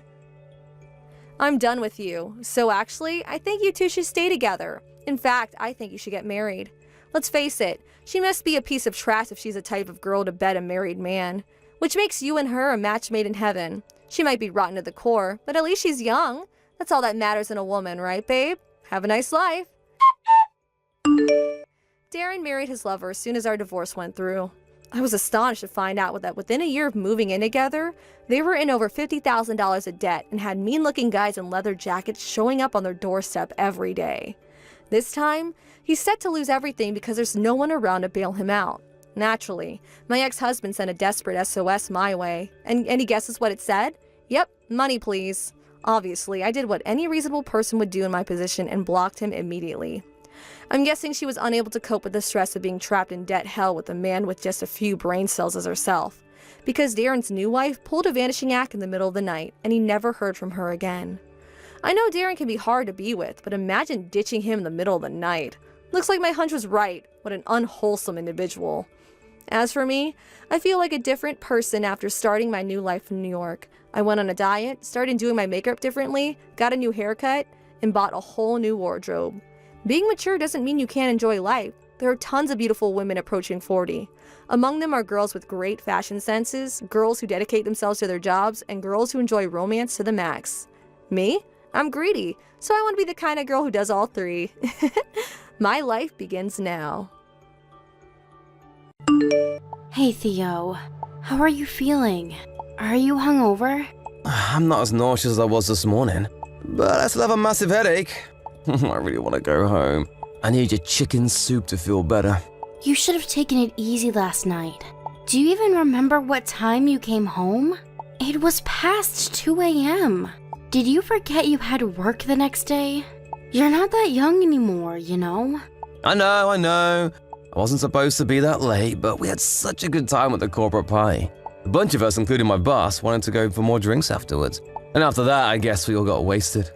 I'm done with you. So actually, I think you two should stay together. In fact, I think you should get married. Let's face it, she must be a piece of trash if she's the type of girl to bed a married man. Which makes you and her a match made in heaven. She might be rotten to the core, but at least she's young. That's all that matters in a woman, right, babe? Have a nice life. Darren married his lover as soon as our divorce went through. I was astonished to find out that within a year of moving in together, they were in over $50,000 of debt and had mean-looking guys in leather jackets showing up on their doorstep every day. This time, he's set to lose everything because there's no one around to bail him out. Naturally, my ex-husband sent a desperate SOS my way, and any guesses what it said? Yep, money please. Obviously, I did what any reasonable person would do in my position and blocked him immediately. I'm guessing she was unable to cope with the stress of being trapped in debt hell with a man with just a few brain cells as herself, because Darren's new wife pulled a vanishing act in the middle of the night, and he never heard from her again. I know Darren can be hard to be with, but imagine ditching him in the middle of the night. Looks like my hunch was right. What an unwholesome individual. As for me, I feel like a different person after starting my new life in New York. I went on a diet, started doing my makeup differently, got a new haircut, and bought a whole new wardrobe. Being mature doesn't mean you can't enjoy life. There are tons of beautiful women approaching 40. Among them are girls with great fashion senses, girls who dedicate themselves to their jobs, and girls who enjoy romance to the max. Me? I'm greedy, so I want to be the kind of girl who does all three. My life begins now. Hey Theo, how are you feeling? Are you hungover? I'm not as nauseous as I was this morning, but I still have a massive headache. I really want to go home. I need your chicken soup to feel better. You should have taken it easy last night. Do you even remember what time you came home? It was past 2 a.m. Did you forget you had work the next day? You're not that young anymore, you know? I know. I wasn't supposed to be that late, but we had such a good time at the corporate party. A bunch of us, including my boss, wanted to go for more drinks afterwards. And after that, I guess we all got wasted.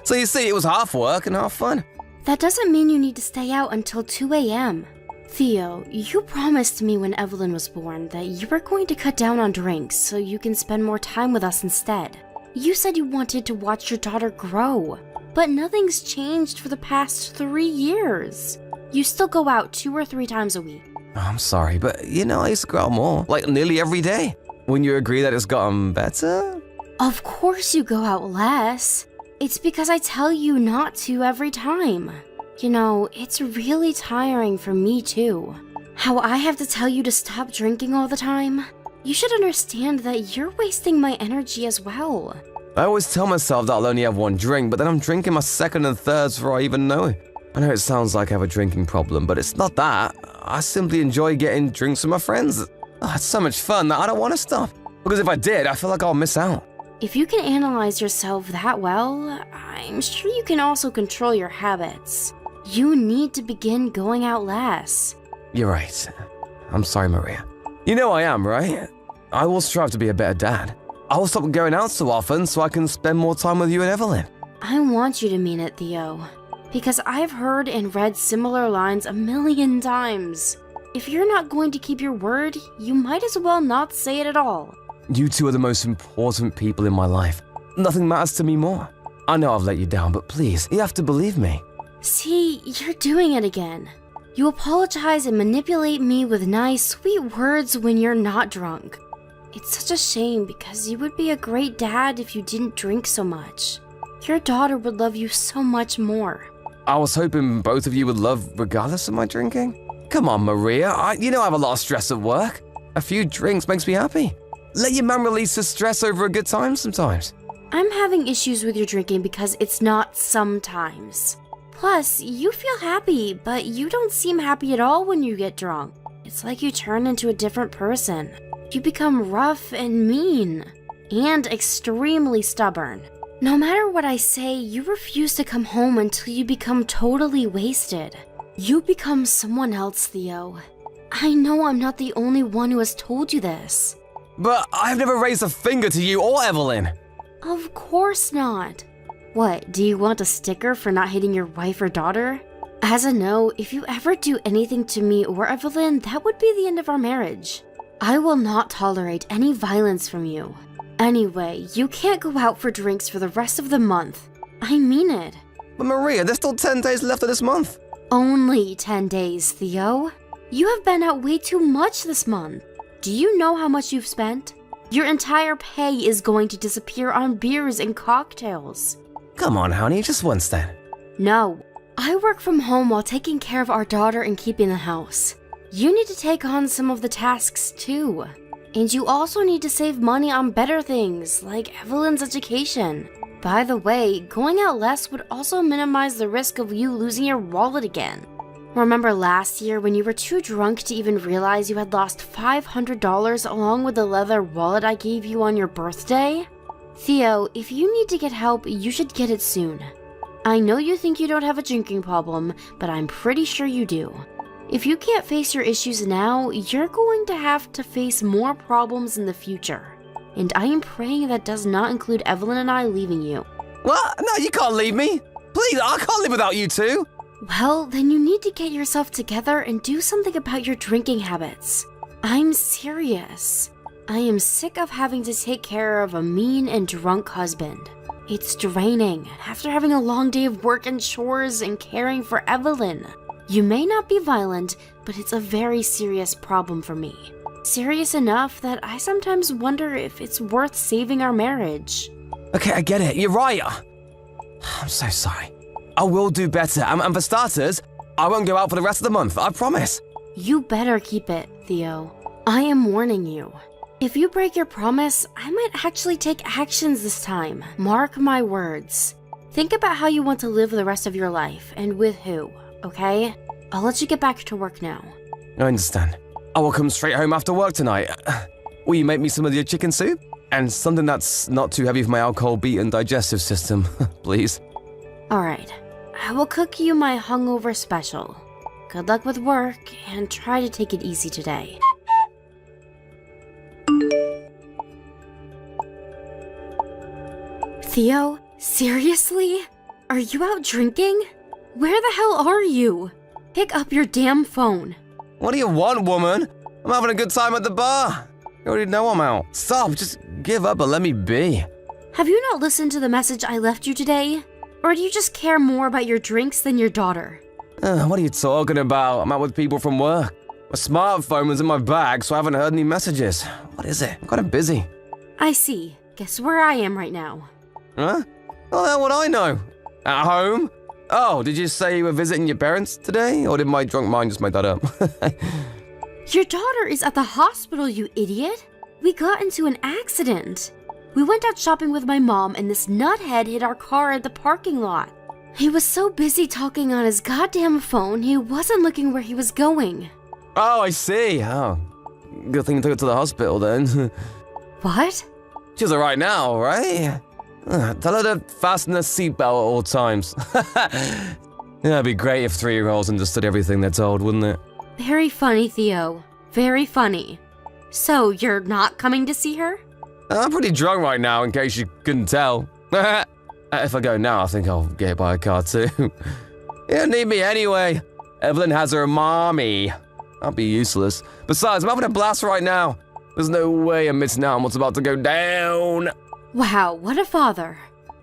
So you see, it was half work and half fun. That doesn't mean you need to stay out until 2 a.m. Theo, you promised me when Evelyn was born that you were going to cut down on drinks so you can spend more time with us instead. You said you wanted to watch your daughter grow, but nothing's changed for the past 3 years. You still go out 2 or 3 times a week. I'm sorry, but I used to go out more, like nearly every day. Wouldn't you agree that it's gotten better? Of course you go out less. It's because I tell you not to every time. It's really tiring for me too. How I have to tell you to stop drinking all the time. You should understand that you're wasting my energy as well. I always tell myself that I'll only have 1 drink, but then I'm drinking my second and thirds before I even know it. I know it sounds like I have a drinking problem, but it's not that. I simply enjoy getting drinks with my friends. It's so much fun that I don't want to stop. Because if I did, I feel like I'll miss out. If you can analyze yourself that well, I'm sure you can also control your habits. You need to begin going out less. You're right. I'm sorry, Maria. You know I am, right? I will strive to be a better dad. I will stop going out so often so I can spend more time with you and Evelyn. I want you to mean it, Theo. Because I've heard and read similar lines 1,000,000 times. If you're not going to keep your word, you might as well not say it at all. You two are the most important people in my life. Nothing matters to me more. I know I've let you down, but please, you have to believe me. See, you're doing it again. You apologize and manipulate me with nice, sweet words when you're not drunk. It's such a shame because you would be a great dad if you didn't drink so much. Your daughter would love you so much more. I was hoping both of you would love regardless of my drinking. Come on, Maria. I have a lot of stress at work. A few drinks makes me happy. Let your man release his stress over a good time sometimes. I'm having issues with your drinking because it's not sometimes. Plus, you feel happy, but you don't seem happy at all when you get drunk. It's like you turn into a different person. You become rough and mean, and extremely stubborn. No matter what I say, you refuse to come home until you become totally wasted. You become someone else, Theo. I know I'm not the only one who has told you this. But I've never raised a finger to you or Evelyn. Of course not. What, do you want a sticker for not hitting your wife or daughter? As a no, if you ever do anything to me or Evelyn, that would be the end of our marriage. I will not tolerate any violence from you. Anyway, you can't go out for drinks for the rest of the month. I mean it. But Maria, there's still 10 days left of this month. Only 10 days, Theo. You have been out way too much this month. Do you know how much you've spent? Your entire pay is going to disappear on beers and cocktails. Come on, honey, just once then. No, I work from home while taking care of our daughter and keeping the house. You need to take on some of the tasks too. And you also need to save money on better things, like Evelyn's education. By the way, going out less would also minimize the risk of you losing your wallet again. Remember last year when you were too drunk to even realize you had lost $500 along with the leather wallet I gave you on your birthday? Theo, if you need to get help, you should get it soon. I know you think you don't have a drinking problem, but I'm pretty sure you do. If you can't face your issues now, you're going to have to face more problems in the future. And I am praying that does not include Evelyn and I leaving you. What? No, you can't leave me. Please, I can't live without you two. Well, then you need to get yourself together and do something about your drinking habits. I'm serious. I am sick of having to take care of a mean and drunk husband. It's draining after having a long day of work and chores and caring for Evelyn. You may not be violent, but it's a very serious problem for me. Serious enough that I sometimes wonder if it's worth saving our marriage. Okay, I get it. You're right. I'm so sorry. I will do better. And for starters, I won't go out for the rest of the month. I promise. You better keep it, Theo. I am warning you. If you break your promise, I might actually take actions this time. Mark my words. Think about how you want to live the rest of your life and with who, okay? I'll let you get back to work now. I understand. I will come straight home after work tonight. Will you make me some of your chicken soup? And something that's not too heavy for my alcohol-beaten digestive system, please. Alright, I will cook you my hungover special. Good luck with work, and try to take it easy today. Theo, seriously? Are you out drinking? Where the hell are you? Pick up your damn phone. What do you want, woman? I'm having a good time at the bar. You already know I'm out. Stop, just give up and let me be. Have you not listened to the message I left you today? Or do you just care more about your drinks than your daughter? What are you talking about? I'm out with people from work. My smartphone was in my bag, so I haven't heard any messages. What is it? I'm kind of busy. I see. Guess where I am right now. Huh? Well, the hell would I know? At home? Oh, did you say you were visiting your parents today? Or did my drunk mind just make that up? Your daughter is at the hospital, you idiot. We got into an accident. We went out shopping with my mom and this nuthead hit our car at the parking lot. He was so busy talking on his goddamn phone, he wasn't looking where he was going. Oh, I see. Oh, good thing you took her to the hospital then. What? She's alright now, right? Tell her to fasten her seatbelt at all times. Yeah, it'd be great if 3-year-olds understood everything they're told, wouldn't it? Very funny, Theo. Very funny. So, you're not coming to see her? I'm pretty drunk right now, in case you couldn't tell. If I go now, I think I'll get hit by a car too. You don't need me anyway. Evelyn has her mommy. I'll be useless. Besides, I'm having a blast right now. There's no way I'm missing out on what's about to go down. Wow, what a father.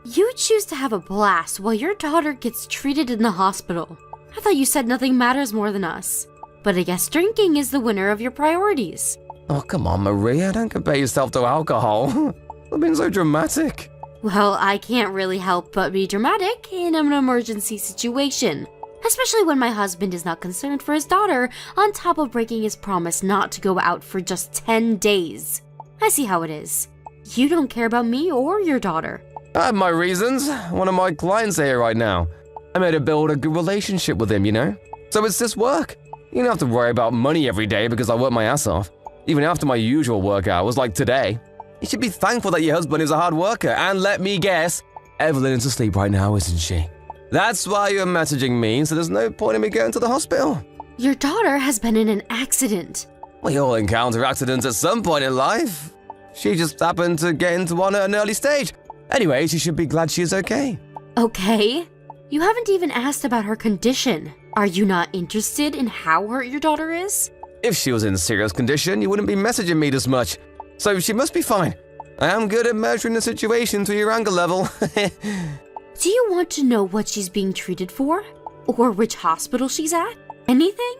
You choose to have a blast while your daughter gets treated in the hospital. I thought you said nothing matters more than us. But I guess drinking is the winner of your priorities. Oh, come on, Maria. Don't compare yourself to alcohol. I've been so dramatic. Well, I can't really help but be dramatic in an emergency situation. Especially when my husband is not concerned for his daughter, on top of breaking his promise not to go out for just 10 days. I see how it is. You don't care about me or your daughter. I have my reasons. One of my clients are here right now. I made her build a good relationship with him, you know? So it's just work. You don't have to worry about money every day because I work my ass off. Even after my usual work hours, like today. You should be thankful that your husband is a hard worker. And let me guess, Evelyn is asleep right now, isn't she? That's why you're messaging me, so there's no point in me going to the hospital. Your daughter has been in an accident. We all encounter accidents at some point in life. She just happened to get into one at an early stage. Anyway, she should be glad she is okay. Okay. You haven't even asked about her condition. Are you not interested in how hurt your daughter is? If she was in serious condition, you wouldn't be messaging me this much. So she must be fine. I am good at measuring the situation to your anger level. Do you want to know what she's being treated for? Or which hospital she's at? Anything?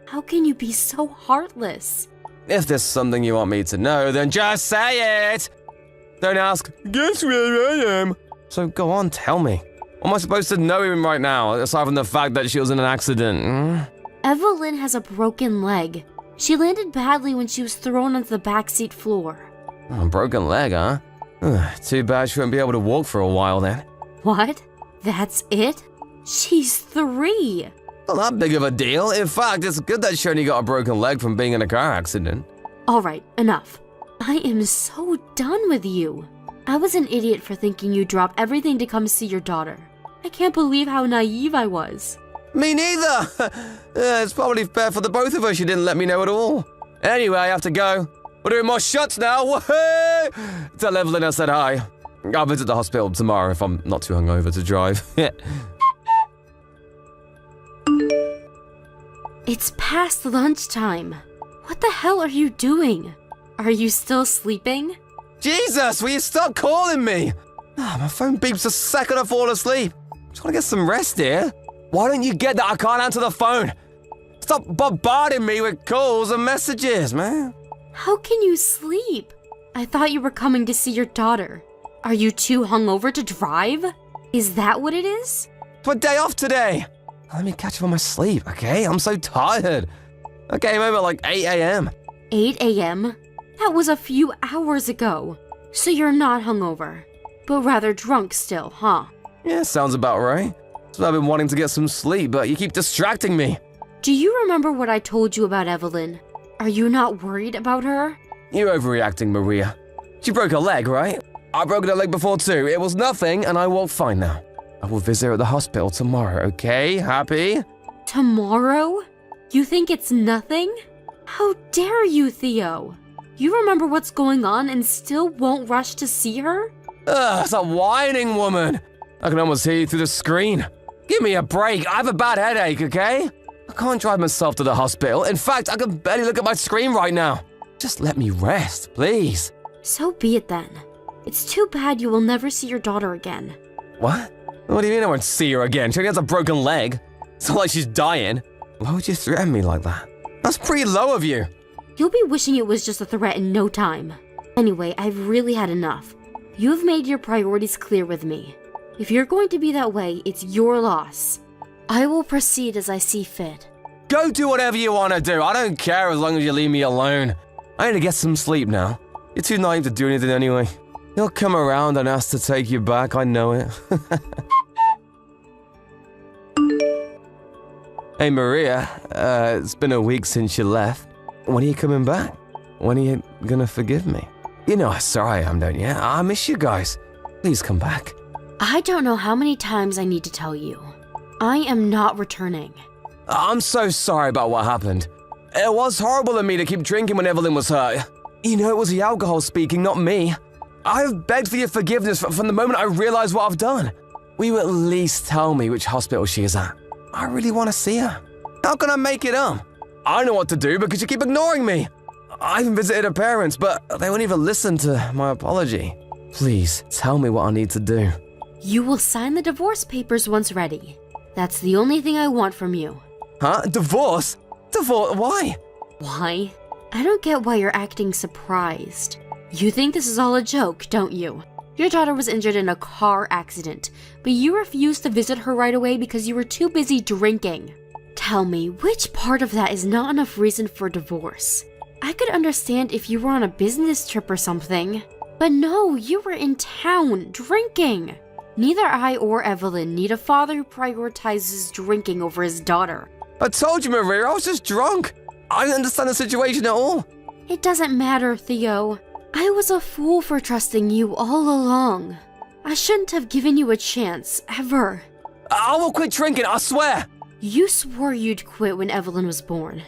How can you be so heartless? If there's something you want me to know, then just say it! Don't ask, guess where I am? So go on, tell me. What am I supposed to know him right now, aside from the fact that she was in an accident? Evelyn has a broken leg. She landed badly when she was thrown onto the backseat floor. A broken leg, huh? Too bad she won't be able to walk for a while then. What? That's it? She's 3. Not that big of a deal. In fact, it's good that she only got a broken leg from being in a car accident. Alright, enough. I am so done with you. I was an idiot for thinking you dropped everything to come see your daughter. I can't believe how naive I was. Me neither! It's probably fair for the both of us you didn't let me know at all. Anyway, I have to go. We're doing more shots now. Woohoo! Tell Evelyn I said hi. I'll visit the hospital tomorrow if I'm not too hungover to drive. It's past lunchtime. What the hell are you doing? Are you still sleeping? Jesus, will you stop calling me? My phone beeps the second I fall asleep. I'm trying to get some rest here. Why don't you get that I can't answer the phone? Stop bombarding me with calls and messages, man. How can you sleep? I thought you were coming to see your daughter. Are you too hungover to drive? Is that what it is? It's my day off today. Let me catch up on my sleep, okay? I'm so tired. I came home at like 8 a.m. 8 a.m.? That was a few hours ago. So you're not hungover, but rather drunk still, huh? Yeah, sounds about right. So I've been wanting to get some sleep, but you keep distracting me. Do you remember what I told you about Evelyn? Are you not worried about her? You're overreacting, Maria. She broke her leg, right? I broke her leg before too. It was nothing, and I walk fine now. I will visit her at the hospital tomorrow, okay? Happy? Tomorrow? You think it's nothing? How dare you, Theo? You remember what's going on and still won't rush to see her? Ugh, it's a whining woman. I can almost hear you through the screen. Give me a break. I have a bad headache, okay? I can't drive myself to the hospital. In fact, I can barely look at my screen right now. Just let me rest, please. So be it then. It's too bad you will never see your daughter again. What? What do you mean I won't see her again? She only has a broken leg. It's not like she's dying. Why would you threaten me like that? That's pretty low of you. You'll be wishing it was just a threat in no time. Anyway, I've really had enough. You've made your priorities clear with me. If you're going to be that way, it's your loss. I will proceed as I see fit. Go do whatever you want to do. I don't care as long as you leave me alone. I need to get some sleep now. You're too naive to do anything anyway. He'll come around and ask to take you back, I know it. Hey Maria, it's been a week since you left. When are you coming back? When are you gonna forgive me? You know how sorry I am, don't you? I miss you guys. Please come back. I don't know how many times I need to tell you. I am not returning. I'm so sorry about what happened. It was horrible of me to keep drinking when Evelyn was hurt. You know, it was the alcohol speaking, not me. I have begged for your forgiveness from the moment I realized what I've done. Will you at least tell me which hospital she is at? I really want to see her. How can I make it up? I know what to do because you keep ignoring me. I even visited her parents, but they won't even listen to my apology. Please, tell me what I need to do. You will sign the divorce papers once ready. That's the only thing I want from you. Huh? Divorce? Divorce? Why? Why? I don't get why you're acting surprised. You think this is all a joke, don't you? Your daughter was injured in a car accident, but you refused to visit her right away because you were too busy drinking. Tell me, which part of that is not enough reason for divorce? I could understand if you were on a business trip or something. But no, you were in town, drinking. Neither I or Evelyn need a father who prioritizes drinking over his daughter. I told you, Maria, I was just drunk. I didn't understand the situation at all. It doesn't matter, Theo. I was a fool for trusting you all along. I shouldn't have given you a chance, ever. I will quit drinking, I swear. You swore you'd quit when Evelyn was born.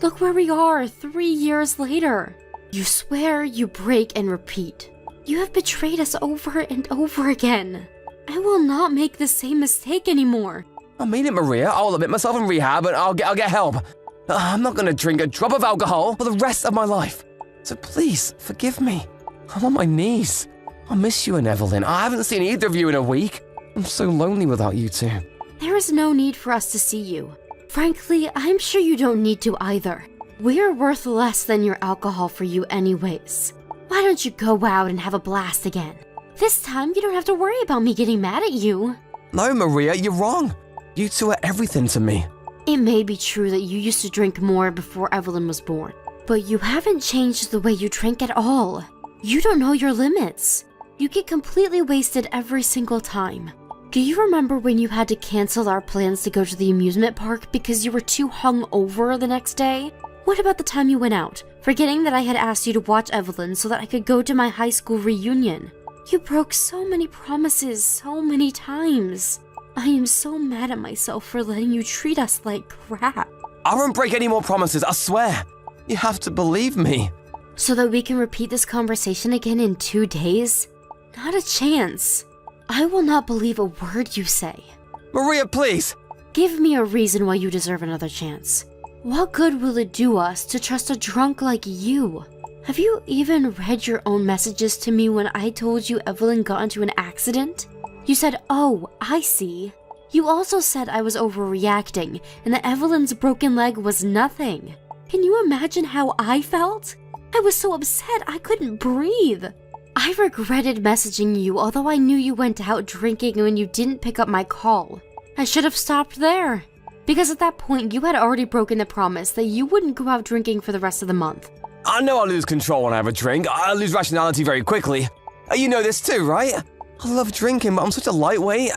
Look where we are 3 years later. You swear, you break, and repeat. You have betrayed us over and over again. I will not make the same mistake anymore. I mean it, Maria. I'll admit myself in rehab and I'll get help. I'm not gonna drink a drop of alcohol for the rest of my life. So please, forgive me. I'm on my knees. I miss you and Evelyn. I haven't seen either of you in a week. I'm so lonely without you two. There is no need for us to see you. Frankly, I'm sure you don't need to either. We're worth less than your alcohol for you anyways. Why don't you go out and have a blast again? This time, you don't have to worry about me getting mad at you. No, Maria, you're wrong. You two are everything to me. It may be true that you used to drink more before Evelyn was born, but you haven't changed the way you drink at all. You don't know your limits. You get completely wasted every single time. Do you remember when you had to cancel our plans to go to the amusement park because you were too hungover the next day? What about the time you went out, forgetting that I had asked you to watch Evelyn so that I could go to my high school reunion? You broke so many promises so many times. I am so mad at myself for letting you treat us like crap. I won't break any more promises, I swear. You have to believe me. So that we can repeat this conversation again in 2 days? Not a chance. I will not believe a word you say. Maria, please. Give me a reason why you deserve another chance. What good will it do us to trust a drunk like you? Have you even read your own messages to me when I told you Evelyn got into an accident? You said, "Oh, I see." You also said I was overreacting and that Evelyn's broken leg was nothing. Can you imagine how I felt? I was so upset I couldn't breathe. I regretted messaging you, although I knew you went out drinking when you didn't pick up my call. I should have stopped there. Because at that point, you had already broken the promise that you wouldn't go out drinking for the rest of the month. I know I lose control when I have a drink. I lose rationality very quickly. You know this too, right? I love drinking, but I'm such a lightweight.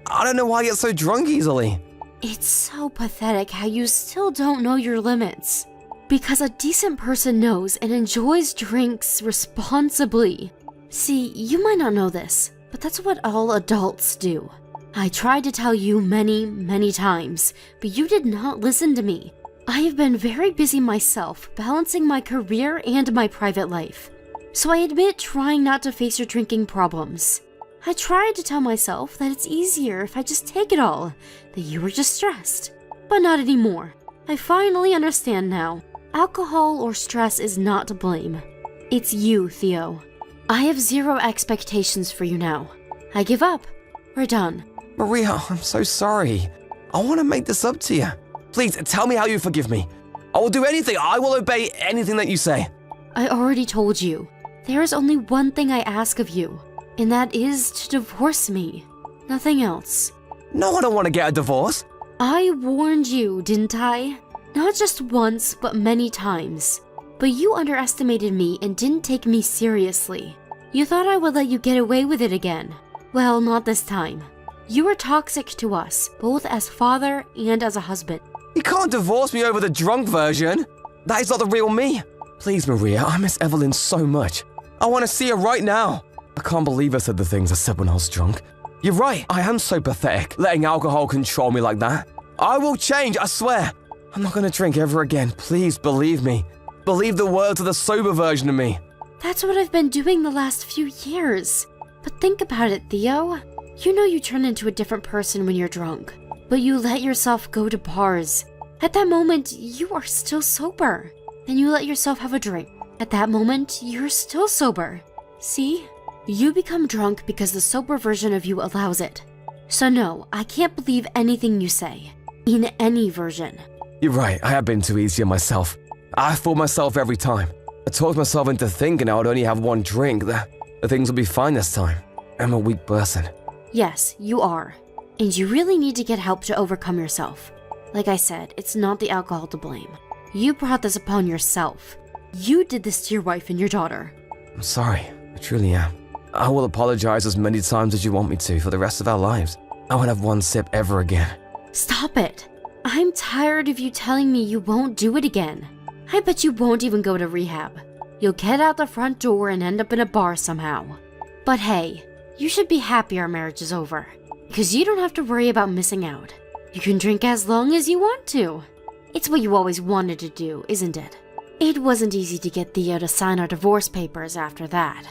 I don't know why I get so drunk easily. It's so pathetic how you still don't know your limits. Because a decent person knows and enjoys drinks responsibly. See, you might not know this, but that's what all adults do. I tried to tell you many times, but you did not listen to me. I have been very busy myself, balancing my career and my private life. So I admit trying not to face your drinking problems. I tried to tell myself that it's easier if I just take it all, that you were just stressed. But not anymore. I finally understand now. Alcohol or stress is not to blame. It's you, Theo. I have zero expectations for you now. I give up. We're done. Maria, I'm so sorry. I want to make this up to you. Please, tell me how you forgive me. I will do anything. I will obey anything that you say. I already told you. There is only one thing I ask of you, and that is to divorce me. Nothing else. No, I don't want to get a divorce. I warned you, didn't I? Not just once, but many times. But you underestimated me and didn't take me seriously. You thought I would let you get away with it again. Well, not this time. You were toxic to us, both as father and as a husband. You can't divorce me over the drunk version. That is not the real me. Please, Maria, I miss Evelyn so much. I want to see her right now. I can't believe I said the things I said when I was drunk. You're right, I am so pathetic, letting alcohol control me like that. I will change, I swear. I'm not going to drink ever again. Please believe me. Believe the words of the sober version of me. That's what I've been doing the last few years. But think about it, Theo. You know you turn into a different person when you're drunk, but you let yourself go to bars. At that moment, you are still sober. Then you let yourself have a drink. At that moment, you're still sober. See? You become drunk because the sober version of you allows it. So no, I can't believe anything you say. In any version. You're right, I have been too easy on myself. I fool myself every time. I talked myself into thinking I would only have one drink, that things will be fine this time. I'm a weak person. Yes, you are. And you really need to get help to overcome yourself. Like I said, it's not the alcohol to blame. You brought this upon yourself. You did this to your wife and your daughter. I'm sorry, I truly am. I will apologize as many times as you want me to for the rest of our lives. I won't have one sip ever again. Stop it. I'm tired of you telling me you won't do it again. I bet you won't even go to rehab. You'll get out the front door and end up in a bar somehow. But hey, you should be happy our marriage is over. Because you don't have to worry about missing out. You can drink as long as you want to. It's what you always wanted to do, isn't it? It wasn't easy to get Theo to sign our divorce papers after that.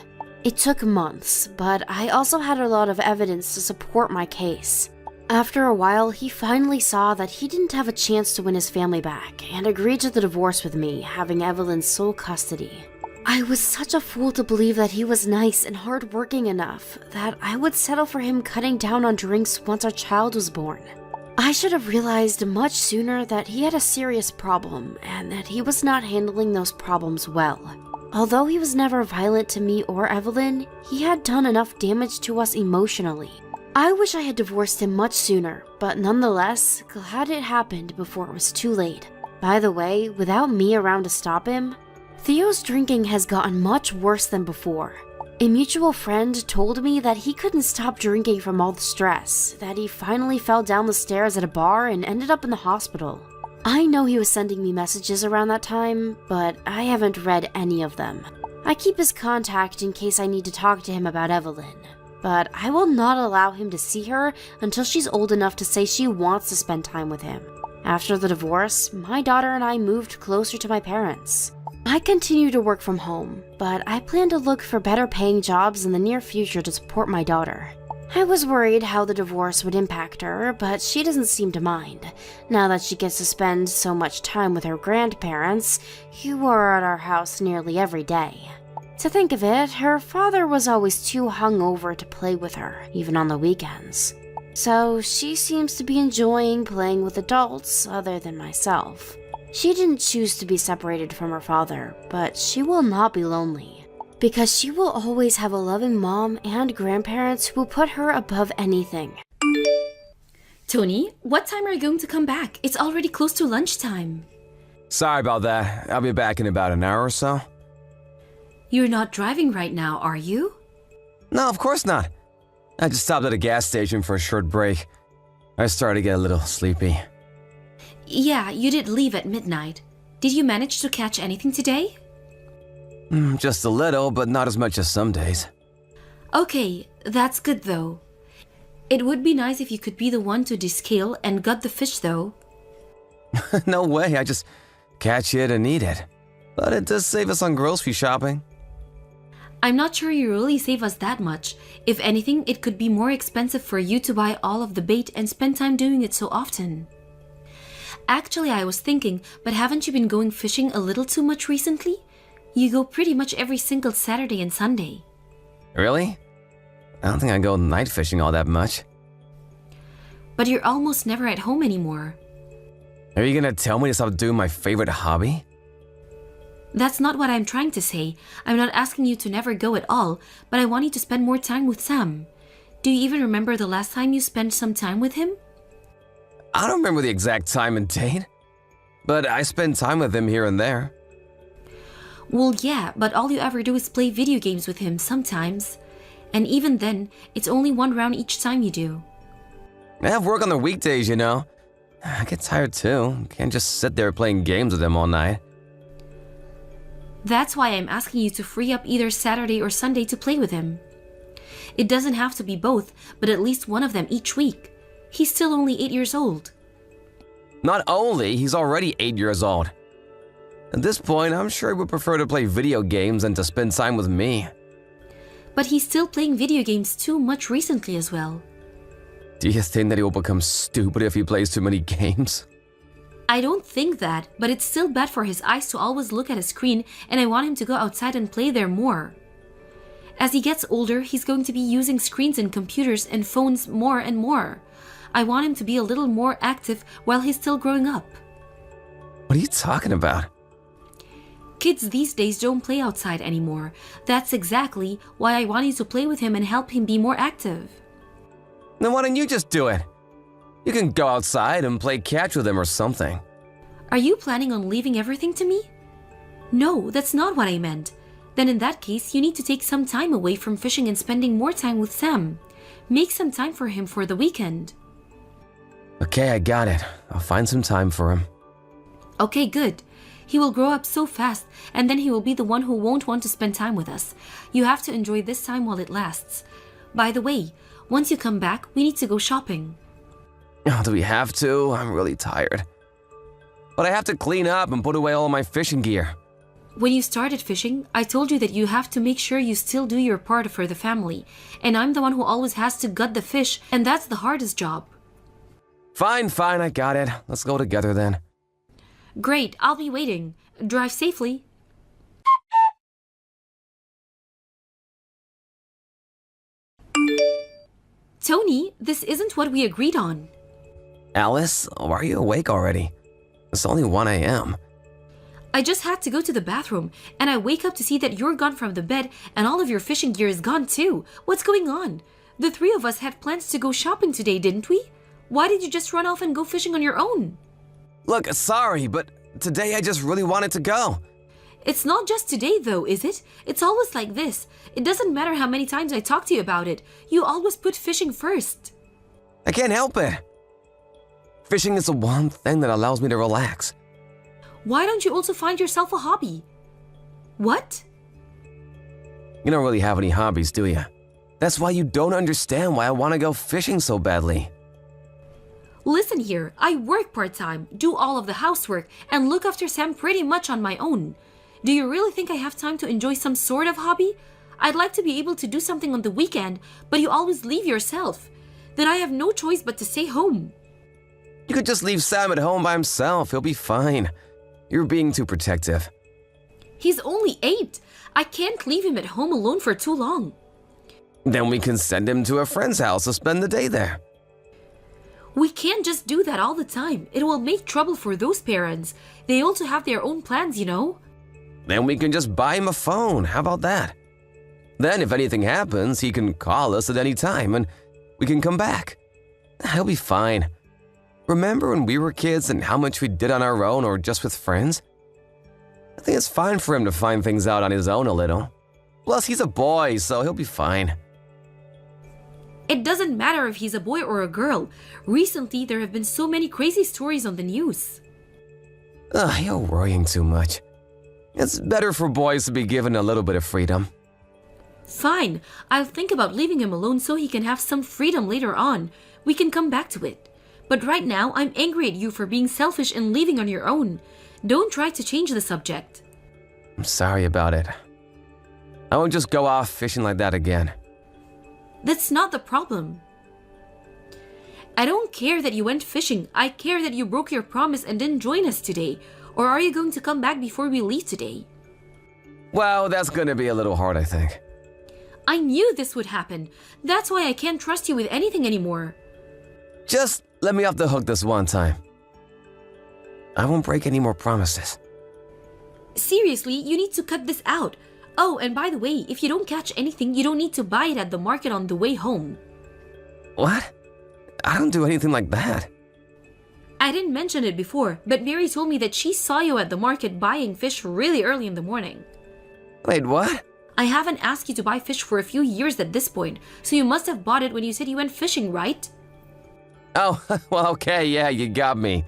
It took months, but I also had a lot of evidence to support my case. After a while, he finally saw that he didn't have a chance to win his family back and agreed to the divorce with me, having Evelyn's sole custody. I was such a fool to believe that he was nice and hardworking enough that I would settle for him cutting down on drinks once our child was born. I should have realized much sooner that he had a serious problem and that he was not handling those problems well. Although he was never violent to me or Evelyn, he had done enough damage to us emotionally. I wish I had divorced him much sooner, but nonetheless, glad it happened before it was too late. By the way, without me around to stop him, Theo's drinking has gotten much worse than before. A mutual friend told me that he couldn't stop drinking from all the stress, that he finally fell down the stairs at a bar and ended up in the hospital. I know he was sending me messages around that time, but I haven't read any of them. I keep his contact in case I need to talk to him about Evelyn, but I will not allow him to see her until she's old enough to say she wants to spend time with him. After the divorce, my daughter and I moved closer to my parents. I continue to work from home, but I plan to look for better paying jobs in the near future to support my daughter. I was worried how the divorce would impact her, but she doesn't seem to mind, now that she gets to spend so much time with her grandparents, who are at our house nearly every day. To think of it, her father was always too hungover to play with her, even on the weekends. So she seems to be enjoying playing with adults other than myself. She didn't choose to be separated from her father, but she will not be lonely, because she will always have a loving mom and grandparents who will put her above anything. Tony, what time are you going to come back? It's already close to lunchtime. Sorry about that. I'll be back in about an hour or so. You're not driving right now, are you? No, of course not. I just stopped at a gas station for a short break. I started to get a little sleepy. Yeah, you did leave at midnight. Did you manage to catch anything today? Just a little, but not as much as some days. Okay, that's good though. It would be nice if you could be the one to descale and gut the fish though. No way, I just catch it and eat it. But it does save us on grocery shopping. I'm not sure you really save us that much. If anything, it could be more expensive for you to buy all of the bait and spend time doing it so often. Actually, I was thinking, but haven't you been going fishing a little too much recently? You go pretty much every single Saturday and Sunday. Really? I don't think I go night fishing all that much. But you're almost never at home anymore. Are you gonna tell me to stop doing my favorite hobby? That's not what I'm trying to say. I'm not asking you to never go at all, but I want you to spend more time with Sam. Do you even remember the last time you spent some time with him? I don't remember the exact time and date, but I spend time with him here and there. Well, yeah, but all you ever do is play video games with him sometimes. And even then, it's only one round each time you do. I have work on the weekdays, you know. I get tired too. Can't just sit there playing games with him all night. That's why I'm asking you to free up either Saturday or Sunday to play with him. It doesn't have to be both, but at least one of them each week. He's still only 8 years old. Not only, he's already 8 years old. At this point, I'm sure he would prefer to play video games than to spend time with me. But he's still playing video games too much recently as well. Do you think that he will become stupid if he plays too many games? I don't think that, but it's still bad for his eyes to always look at a screen, and I want him to go outside and play there more. As he gets older, he's going to be using screens and computers and phones more and more. I want him to be a little more active while he's still growing up. What are you talking about? Kids these days don't play outside anymore. That's exactly why I want you to play with him and help him be more active. Then why don't you just do it? You can go outside and play catch with him or something. Are you planning on leaving everything to me? No, that's not what I meant. Then in that case, you need to take some time away from fishing and spending more time with Sam. Make some time for him for the weekend. Okay, I got it. I'll find some time for him. Okay, good. He will grow up so fast, and then he will be the one who won't want to spend time with us. You have to enjoy this time while it lasts. By the way, once you come back, we need to go shopping. Oh, do we have to? I'm really tired. But I have to clean up and put away all my fishing gear. When you started fishing, I told you that you have to make sure you still do your part for the family. And I'm the one who always has to gut the fish, and that's the hardest job. Fine, I got it. Let's go together then. Great, I'll be waiting. Drive safely. Tony, this isn't what we agreed on. Alice, why are you awake already? It's only 1 a.m. I just had to go to the bathroom, and I wake up to see that you're gone from the bed and all of your fishing gear is gone too. What's going on? The three of us had plans to go shopping today, didn't we? Why did you just run off and go fishing on your own? Look, sorry, but today I just really wanted to go. It's not just today, though, is it? It's always like this. It doesn't matter how many times I talk to you about it. You always put fishing first. I can't help it. Fishing is the one thing that allows me to relax. Why don't you also find yourself a hobby? What? You don't really have any hobbies, do you? That's why you don't understand why I want to go fishing so badly. Listen here, I work part-time, do all of the housework, and look after Sam pretty much on my own. Do you really think I have time to enjoy some sort of hobby? I'd like to be able to do something on the weekend, but you always leave yourself. Then I have no choice but to stay home. You could just leave Sam at home by himself. He'll be fine. You're being too protective. He's only 8. I can't leave him at home alone for too long. Then we can send him to a friend's house to spend the day there. We can't just do that all the time. It will make trouble for those parents. They also have their own plans, you know. Then we can just buy him a phone. How about that? Then if anything happens, he can call us at any time and we can come back. He'll be fine. Remember when we were kids and how much we did on our own or just with friends? I think it's fine for him to find things out on his own a little. Plus, he's a boy, so he'll be fine. It doesn't matter if he's a boy or a girl. Recently, there have been so many crazy stories on the news. You're worrying too much. It's better for boys to be given a little bit of freedom. Fine, I'll think about leaving him alone so he can have some freedom later on. We can come back to it. But right now, I'm angry at you for being selfish and leaving on your own. Don't try to change the subject. I'm sorry about it. I won't just go off fishing like that again. That's not the problem. I don't care that you went fishing. I care that you broke your promise and didn't join us today. Or are you going to come back before we leave today? Well, that's gonna be a little hard, I think. I knew this would happen. That's why I can't trust you with anything anymore. Just let me off the hook this one time. I won't break any more promises. Seriously, you need to cut this out. Oh, and by the way, if you don't catch anything, you don't need to buy it at the market on the way home. What? I don't do anything like that. I didn't mention it before, but Mary told me that she saw you at the market buying fish really early in the morning. Wait, what? I haven't asked you to buy fish for a few years at this point, so you must have bought it when you said you went fishing, right? Oh, well, okay, yeah, you got me.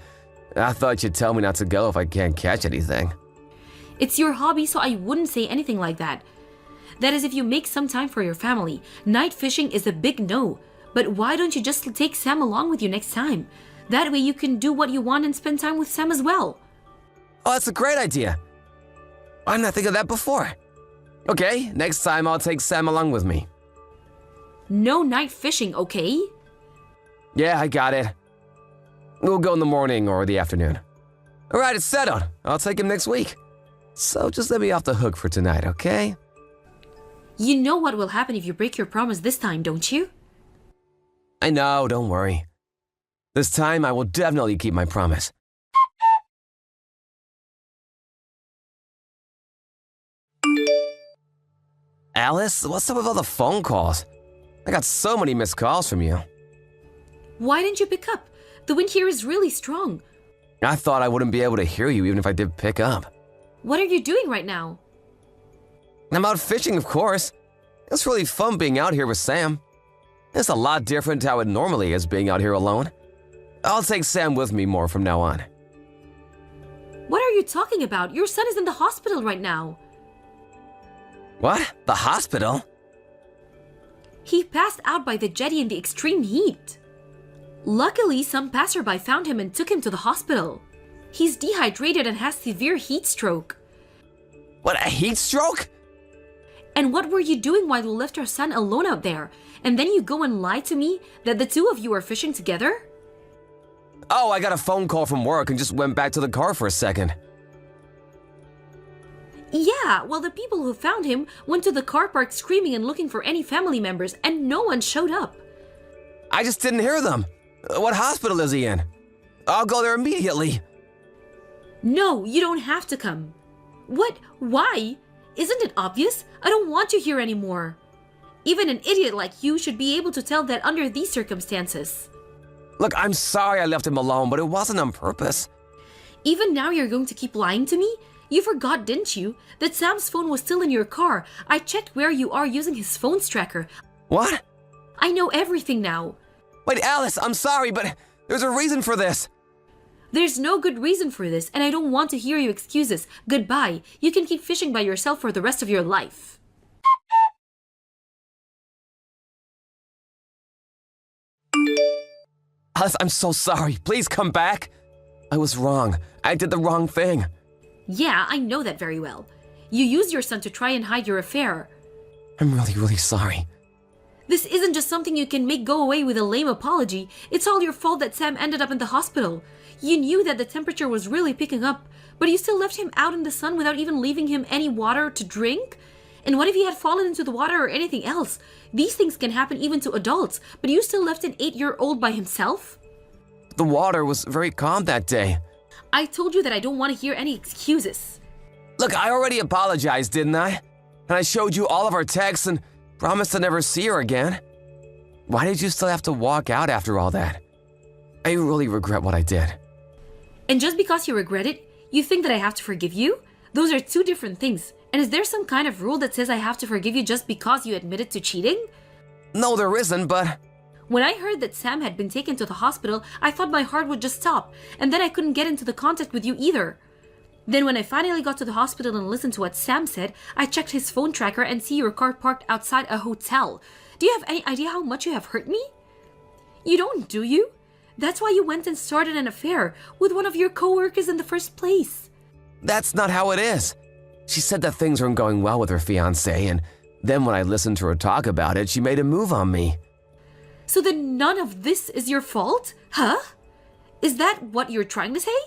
I thought you'd tell me not to go if I can't catch anything. It's your hobby, so I wouldn't say anything like that. That is if you make some time for your family. Night fishing is a big no. But why don't you just take Sam along with you next time? That way you can do what you want and spend time with Sam as well. Oh, that's a great idea. Why didn't I think of that before? Okay, next time I'll take Sam along with me. No night fishing, okay? Yeah, I got it. We'll go in the morning or the afternoon. All right, it's settled. I'll take him next week. So just let me off the hook for tonight, okay? You know what will happen if you break your promise this time, don't you? I know, don't worry. This time I will definitely keep my promise. Alice, what's up with all the phone calls? I got so many missed calls from you. Why didn't you pick up? The wind here is really strong. I thought I wouldn't be able to hear you even if I did pick up. What are you doing right now? I'm out fishing, of course. It's really fun being out here with Sam. It's a lot different to how it normally is being out here alone. I'll take Sam with me more from now on. What are you talking about? Your son is in the hospital right now. What? The hospital? He passed out by the jetty in the extreme heat. Luckily, some passerby found him and took him to the hospital. He's dehydrated and has severe heat stroke. What, a heat stroke? And what were you doing while you left our son alone out there? And then you go and lie to me that the two of you are fishing together? Oh, I got a phone call from work and just went back to the car for a second. Yeah, well, the people who found him went to the car park screaming and looking for any family members, and no one showed up. I just didn't hear them. What hospital is he in? I'll go there immediately. No, you don't have to come. What? Why? Isn't it obvious? I don't want you here anymore. Even an idiot like you should be able to tell that under these circumstances. Look, I'm sorry I left him alone, but it wasn't on purpose. Even now you're going to keep lying to me? You forgot, didn't you, that Sam's phone was still in your car? I checked where you are using his phone's tracker. What? I know everything now. Wait, Alice, I'm sorry, but there's a reason for this. There's no good reason for this, and I don't want to hear your excuses. Goodbye. You can keep fishing by yourself for the rest of your life. Alice, I'm so sorry. Please come back. I was wrong. I did the wrong thing. Yeah, I know that very well. You used your son to try and hide your affair. I'm really sorry. This isn't just something you can make go away with a lame apology. It's all your fault that Sam ended up in the hospital. You knew that the temperature was really picking up, but you still left him out in the sun without even leaving him any water to drink? And what if he had fallen into the water or anything else? These things can happen even to adults, but you still left an 8-year-old by himself? The water was very calm that day. I told you that I don't want to hear any excuses. Look, I already apologized, didn't I? And I showed you all of our texts and promised to never see her again. Why did you still have to walk out after all that? I really regret what I did. And just because you regret it, you think that I have to forgive you? Those are two different things. And is there some kind of rule that says I have to forgive you just because you admitted to cheating? No, there isn't, but... When I heard that Sam had been taken to the hospital, I thought my heart would just stop, and then I couldn't get into the contact with you either. Then when I finally got to the hospital and listened to what Sam said, I checked his phone tracker and see your car parked outside a hotel. Do you have any idea how much you have hurt me? You don't, do you? That's why you went and started an affair with one of your co-workers in the first place. That's not how it is. She said that things weren't going well with her fiancé, and then when I listened to her talk about it, she made a move on me. So then none of this is your fault? Huh? Is that what you're trying to say?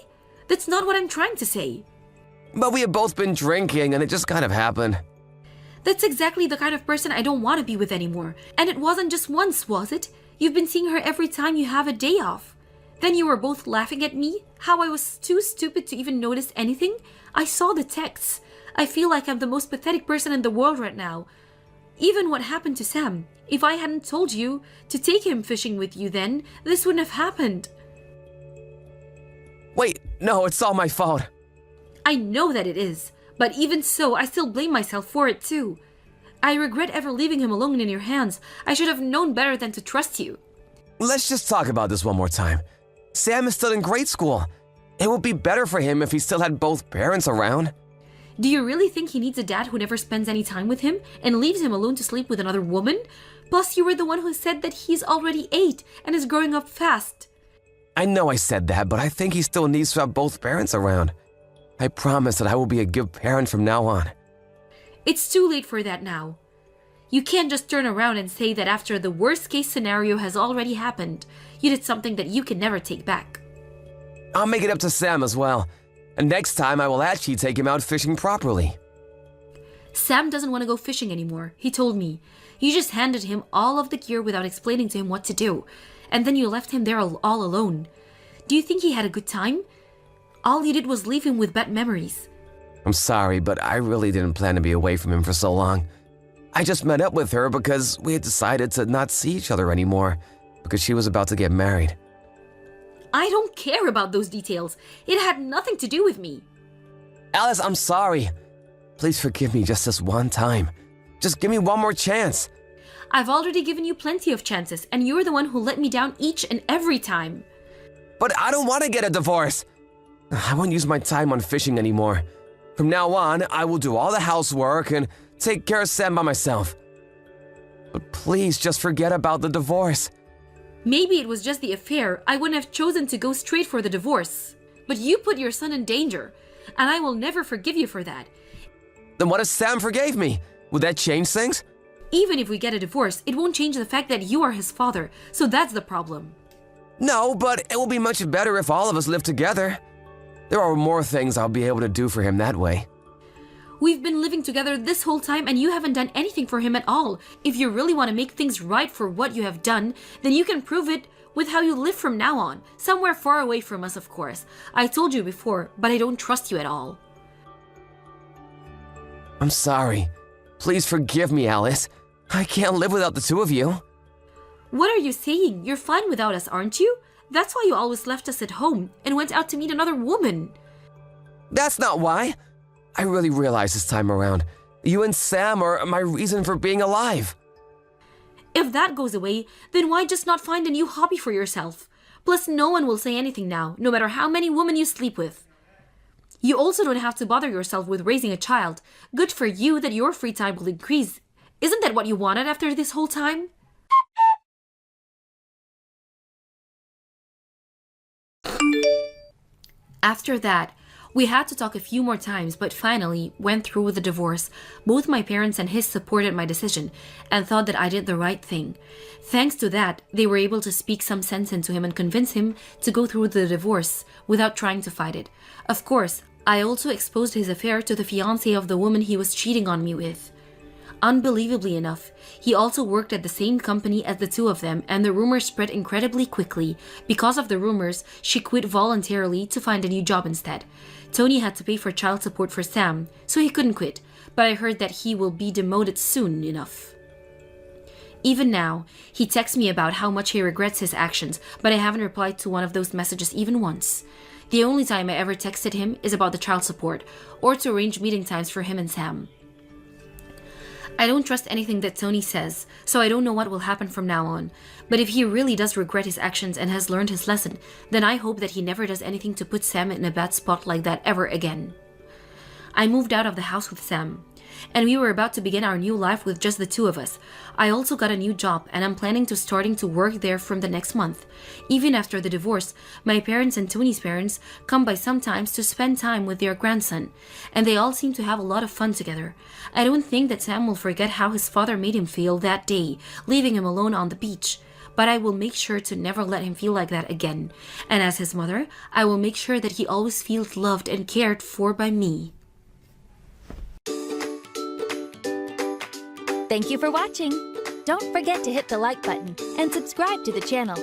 That's not what I'm trying to say. But we had both been drinking, and it just kind of happened. That's exactly the kind of person I don't want to be with anymore. And it wasn't just once, was it? You've been seeing her every time you have a day off. Then you were both laughing at me, how I was too stupid to even notice anything. I saw the texts. I feel like I'm the most pathetic person in the world right now. Even what happened to Sam, if I hadn't told you to take him fishing with you then, this wouldn't have happened. Wait, no, it's all my fault. I know that it is, but even so, I still blame myself for it too. I regret ever leaving him alone in your hands. I should have known better than to trust you. Let's just talk about this one more time. Sam is still in grade school. It would be better for him if he still had both parents around. Do you really think he needs a dad who never spends any time with him and leaves him alone to sleep with another woman? Plus, you were the one who said that he's already 8 and is growing up fast. I know I said that, but I think he still needs to have both parents around. I promise that I will be a good parent from now on. It's too late for that now. You can't just turn around and say that after the worst case scenario has already happened, you did something that you can never take back. I'll make it up to Sam as well. And next time I will actually take him out fishing properly. Sam doesn't want to go fishing anymore, he told me. You just handed him all of the gear without explaining to him what to do. And then you left him there all alone. Do you think he had a good time? All you did was leave him with bad memories. I'm sorry, but I really didn't plan to be away from him for so long. I just met up with her because we had decided to not see each other anymore because she was about to get married. I don't care about those details. It had nothing to do with me. Alice, I'm sorry. Please forgive me just this one time. Just give me one more chance. I've already given you plenty of chances, and you're the one who let me down each and every time. But I don't want to get a divorce. I won't use my time on fishing anymore. From now on, I will do all the housework and take care of Sam by myself. But please just forget about the divorce. Maybe it was just the affair. I wouldn't have chosen to go straight for the divorce. But you put your son in danger, and I will never forgive you for that. Then what if Sam forgave me? Would that change things? Even if we get a divorce, it won't change the fact that you are his father, so that's the problem. No, but it will be much better if all of us live together. There are more things I'll be able to do for him that way. We've been living together this whole time and you haven't done anything for him at all. If you really want to make things right for what you have done, then you can prove it with how you live from now on. Somewhere far away from us, of course. I told you before, but I don't trust you at all. I'm sorry. Please forgive me, Alice. I can't live without the two of you. What are you saying? You're fine without us, aren't you? That's why you always left us at home and went out to meet another woman. That's not why. I really realize this time around, you and Sam are my reason for being alive. If that goes away, then why just not find a new hobby for yourself? Plus, no one will say anything now, no matter how many women you sleep with. You also don't have to bother yourself with raising a child. Good for you that your free time will increase. Isn't that what you wanted after this whole time? After that, we had to talk a few more times, but finally went through with the divorce. Both my parents and his supported my decision and thought that I did the right thing. Thanks to that, they were able to speak some sense into him and convince him to go through with the divorce without trying to fight it. Of course, I also exposed his affair to the fiancé of the woman he was cheating on me with. Unbelievably enough, he also worked at the same company as the two of them, and the rumors spread incredibly quickly. Because of the rumors, she quit voluntarily to find a new job instead. Tony had to pay for child support for Sam, so he couldn't quit, but I heard that he will be demoted soon enough. Even now, he texts me about how much he regrets his actions, but I haven't replied to one of those messages even once. The only time I ever texted him is about the child support, or to arrange meeting times for him and Sam. I don't trust anything that Tony says, so I don't know what will happen from now on. But if he really does regret his actions and has learned his lesson, then I hope that he never does anything to put Sam in a bad spot like that ever again. I moved out of the house with Sam, and we were about to begin our new life with just the two of us. I also got a new job, and I'm planning to starting to work there from the next month. Even after the divorce, my parents and Tony's parents come by sometimes to spend time with their grandson, and they all seem to have a lot of fun together. I don't think that Sam will forget how his father made him feel that day, leaving him alone on the beach. But I will make sure to never let him feel like that again. And as his mother, I will make sure that he always feels loved and cared for by me. Thank you for watching. Don't forget to hit the like button and subscribe to the channel.